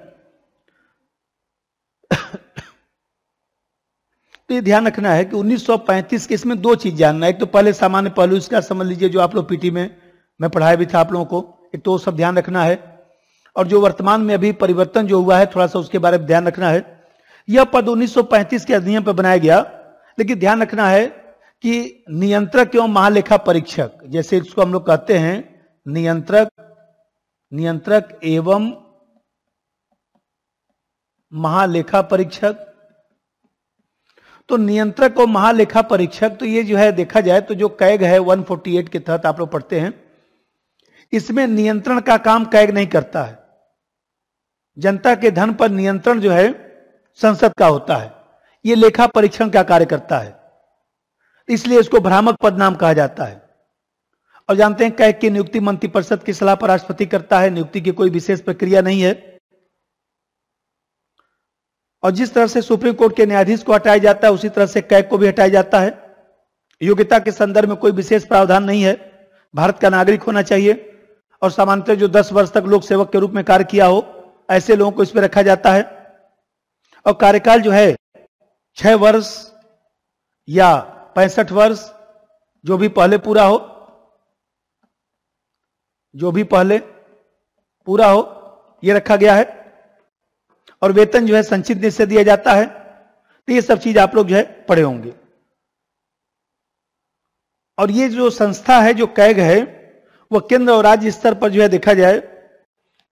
तो ये ध्यान रखना है कि 1935 के, इसमें दो चीज जानना है। एक तो पहले सामान्य पहलू इसका समझ लीजिए, जो आप लोग पीटी में मैं पढ़ाया भी था आप लोगों को, एक तो वो सब ध्यान रखना है। और जो वर्तमान में अभी परिवर्तन जो हुआ है थोड़ा सा उसके बारे में ध्यान रखना है। यह पद 1935 के अधिनियम पर बनाया गया, लेकिन ध्यान रखना है कि नियंत्रक एवं महालेखा परीक्षक, जैसे इसको हम लोग कहते हैं नियंत्रक एवं महालेखा परीक्षक। तो नियंत्रक और महालेखा परीक्षक, तो ये जो है देखा जाए तो जो कैग है 148 के तहत आप लोग पढ़ते हैं, इसमें नियंत्रण का काम कैग नहीं करता है। जनता के धन पर नियंत्रण जो है संसद का होता है, ये लेखा परीक्षण का कार्य करता है, इसलिए इसको भ्रामक पद नाम कहा जाता है। और जानते हैं कैग की नियुक्ति मंत्रिपरिषद की सलाह पर राष्ट्रपति करता है, नियुक्ति की कोई विशेष प्रक्रिया नहीं है। और जिस तरह से सुप्रीम कोर्ट के न्यायाधीश को हटाया जाता है, उसी तरह से कैग को भी हटाया जाता है। योग्यता के संदर्भ में कोई विशेष प्रावधान नहीं है, भारत का नागरिक होना चाहिए और सामान्यतः जो 10 वर्ष तक लोक सेवक के रूप में कार्य किया हो, ऐसे लोगों को इस पर रखा जाता है। और कार्यकाल जो है 6 वर्ष या 65 वर्ष, जो भी पहले पूरा हो, ये रखा गया है। और वेतन जो है संचित निधि से दिया जाता है। तो ये सब चीज आप लोग जो है पढ़े होंगे। और ये जो संस्था है जो कैग है, वह केंद्र और राज्य स्तर पर जो है देखा जाए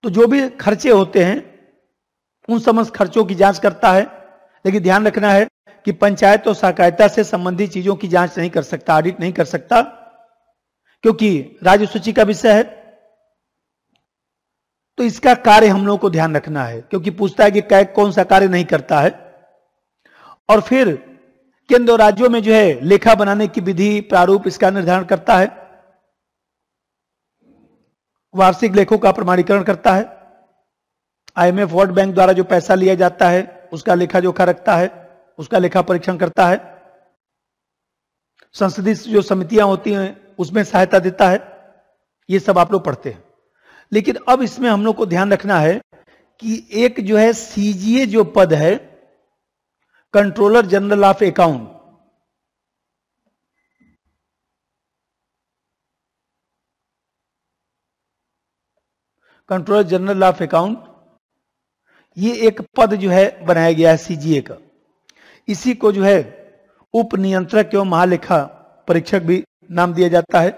तो जो भी खर्चे होते हैं उन समस्त खर्चों की जांच करता है। लेकिन ध्यान रखना है कि पंचायत और सहकारिता से संबंधित चीजों की जांच नहीं कर सकता, ऑडिट नहीं कर सकता, क्योंकि राज्य सूची का विषय है। तो इसका कार्य हम लोगों को ध्यान रखना है, क्योंकि पूछता है कि कैग कौन सा कार्य नहीं करता है। और फिर केंद्र और राज्यों में जो है लेखा बनाने की विधि प्रारूप इसका निर्धारण करता है, वार्षिक लेखों का प्रमाणीकरण करता है, IMF वर्ल्ड बैंक द्वारा जो पैसा लिया जाता है उसका लेखा जोखा रखता है, उसका लेखा परीक्षण करता है, संसदीय जो समितियां होती हैं उसमें सहायता देता है। ये सब आप लोग पढ़ते हैं। लेकिन अब इसमें हम लोग को ध्यान रखना है कि एक जो है CGA जो पद है, controller general of account, controller general of account, ये एक पद जो है बनाया गया है CGA का। इसी को जो है उप नियंत्रक एवं महालेखा परीक्षक भी नाम दिया जाता है।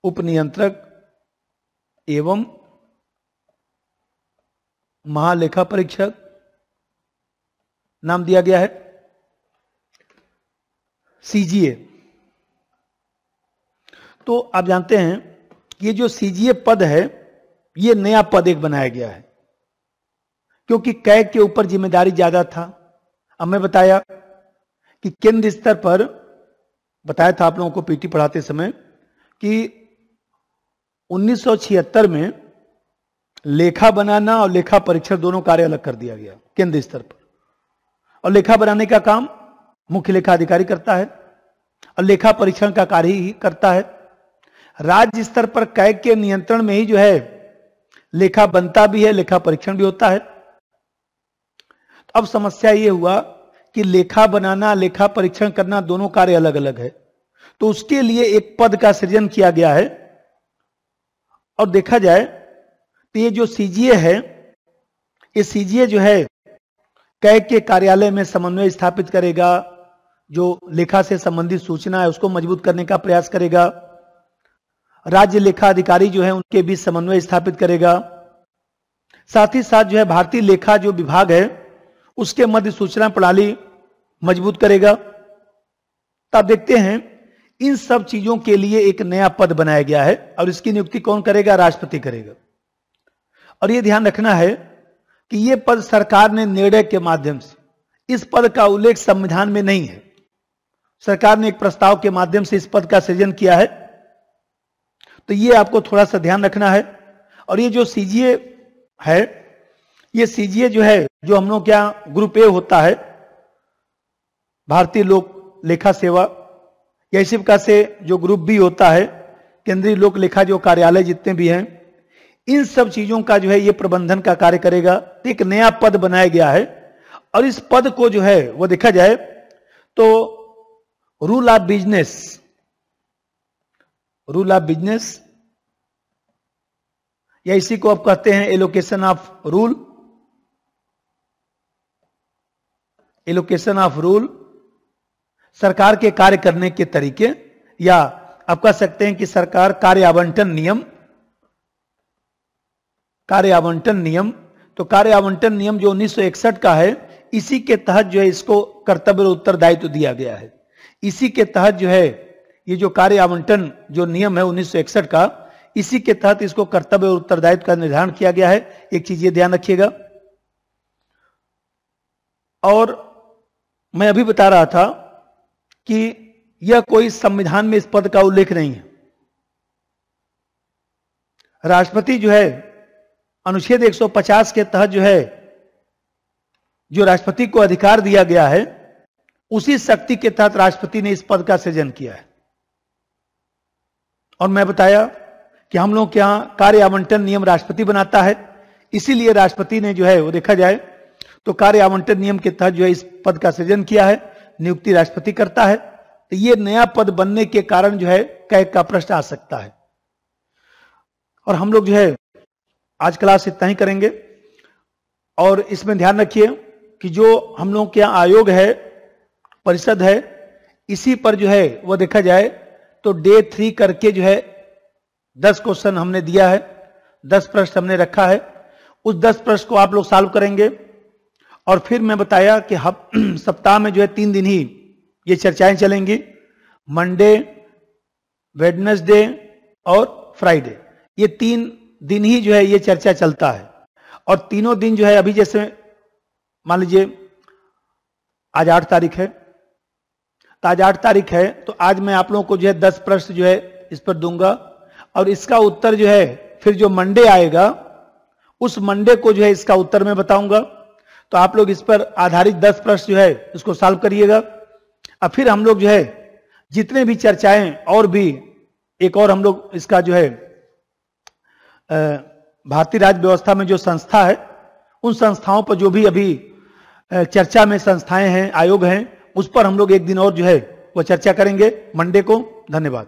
उप नियंत्रक एवं महालेखा परीक्षक नाम दिया गया है CGA। तो आप जानते हैं ये जो CGA पद है, ये नया पद एक बनाया गया है, क्योंकि कैग के ऊपर जिम्मेदारी ज्यादा था। अब मैं बताया कि केंद्र स्तर पर, बताया था आप लोगों को पीटी पढ़ाते समय, कि 1976 में लेखा बनाना और लेखा परीक्षण दोनों कार्य अलग कर दिया गया केंद्र स्तर पर। और लेखा बनाने का काम मुख्य लेखा अधिकारी करता है और लेखा परीक्षण का कार्य ही करता है। राज्य स्तर पर कैग के नियंत्रण में ही जो है लेखा बनता भी है, लेखा परीक्षण भी होता है। तो अब समस्या ये हुआ कि लेखा बनाना, लेखा परीक्षण करना दोनों कार्य अलग अलग है। तो उसके लिए एक पद का सृजन किया गया है। और देखा जाए तो ये जो CGA है, ये CGA जो है कैग के कार्यालय में समन्वय स्थापित करेगा, जो लेखा से संबंधित सूचना है उसको मजबूत करने का प्रयास करेगा, राज्य लेखा अधिकारी जो है उनके बीच समन्वय स्थापित करेगा, साथ ही साथ जो है भारतीय लेखा जो विभाग है उसके मध्य सूचना प्रणाली मजबूत करेगा। तो आप देखते हैं इन सब चीजों के लिए एक नया पद बनाया गया है और इसकी नियुक्ति कौन करेगा? राष्ट्रपति करेगा। और यह ध्यान रखना है कि ये पद सरकार ने निर्णय के माध्यम से, इस पद का उल्लेख संविधान में नहीं है, सरकार ने एक प्रस्ताव के माध्यम से इस पद का सृजन किया है। तो ये आपको थोड़ा सा ध्यान रखना है। और ये जो सीजीए है, ये सीजीए जो है, जो हम लोग क्या ग्रुप ए होता है, भारतीय लोक लेखा सेवा, या इसी प्रकार से जो ग्रुप बी होता है, केंद्रीय लोक लेखा जो कार्यालय जितने भी हैं, इन सब चीजों का जो है ये प्रबंधन का कार्य करेगा। तो एक नया पद बनाया गया है और इस पद को जो है वो देखा जाए तो rule of business, rule of business, या इसी को आप कहते हैं allocation of rule, allocation of rule, सरकार के कार्य करने के तरीके, या आप कह सकते हैं कि सरकार कार्य आवंटन नियम, कार्य आवंटन नियम। तो कार्य आवंटन नियम जो 1961 का है, इसी के तहत जो है इसको कर्तव्य और उत्तरदायित्व दिया गया है। इसी के तहत जो है ये जो कार्य आवंटन जो नियम है 1961 का, इसी के तहत इसको कर्तव्य और उत्तरदायित्व का निर्धारण किया गया है। एक चीज ये ध्यान रखिएगा। और मैं अभी बता रहा था कि यह कोई संविधान में इस पद का उल्लेख नहीं है। राष्ट्रपति जो है अनुच्छेद 150 के तहत जो है, जो राष्ट्रपति को अधिकार दिया गया है, उसी शक्ति के तहत राष्ट्रपति ने इस पद का सृजन किया है। और मैं बताया कि हम लोग के यहां कार्य आवंटन नियम राष्ट्रपति बनाता है, इसीलिए राष्ट्रपति ने जो है वो देखा जाए तो कार्य आवंटन नियम के तहत जो है इस पद का सृजन किया है, नियुक्ति राष्ट्रपति करता है। तो ये नया पद बनने के कारण जो है कैग का प्रश्न आ सकता है। और हम लोग जो है आज क्लास इतना ही करेंगे। और इसमें ध्यान रखिए कि जो हम लोग के यहाँ आयोग है, परिषद है, इसी पर जो है वो देखा जाए तो डे 3 करके जो है 10 क्वेश्चन हमने दिया है, 10 प्रश्न हमने रखा है। उस 10 प्रश्न को आप लोग सॉल्व करेंगे। और फिर मैं बताया कि सप्ताह में जो है 3 दिन ही ये चर्चाएं चलेंगी, मंडे, वेडनेसडे और फ्राइडे। ये 3 दिन ही जो है ये चर्चा चलता है। और तीनों दिन जो है, अभी जैसे मान लीजिए आज 8 तारीख है, तो आज 8 तारीख है, तो आज मैं आप लोगों को जो है 10 प्रश्न जो है इस पर दूंगा। और इसका उत्तर जो है फिर जो मंडे आएगा, उस मंडे को जो है इसका उत्तर मैं बताऊंगा। तो आप लोग इस पर आधारित 10 प्रश्न जो है इसको सॉल्व करिएगा। और फिर हम लोग जो है जितने भी चर्चाएं, और भी एक और हम लोग इसका जो है भारतीय राज्य व्यवस्था में जो संस्था है, उन संस्थाओं पर जो भी अभी चर्चा में संस्थाएं हैं, आयोग हैं, उस पर हम लोग एक दिन और जो है वो चर्चा करेंगे मंडे को। धन्यवाद।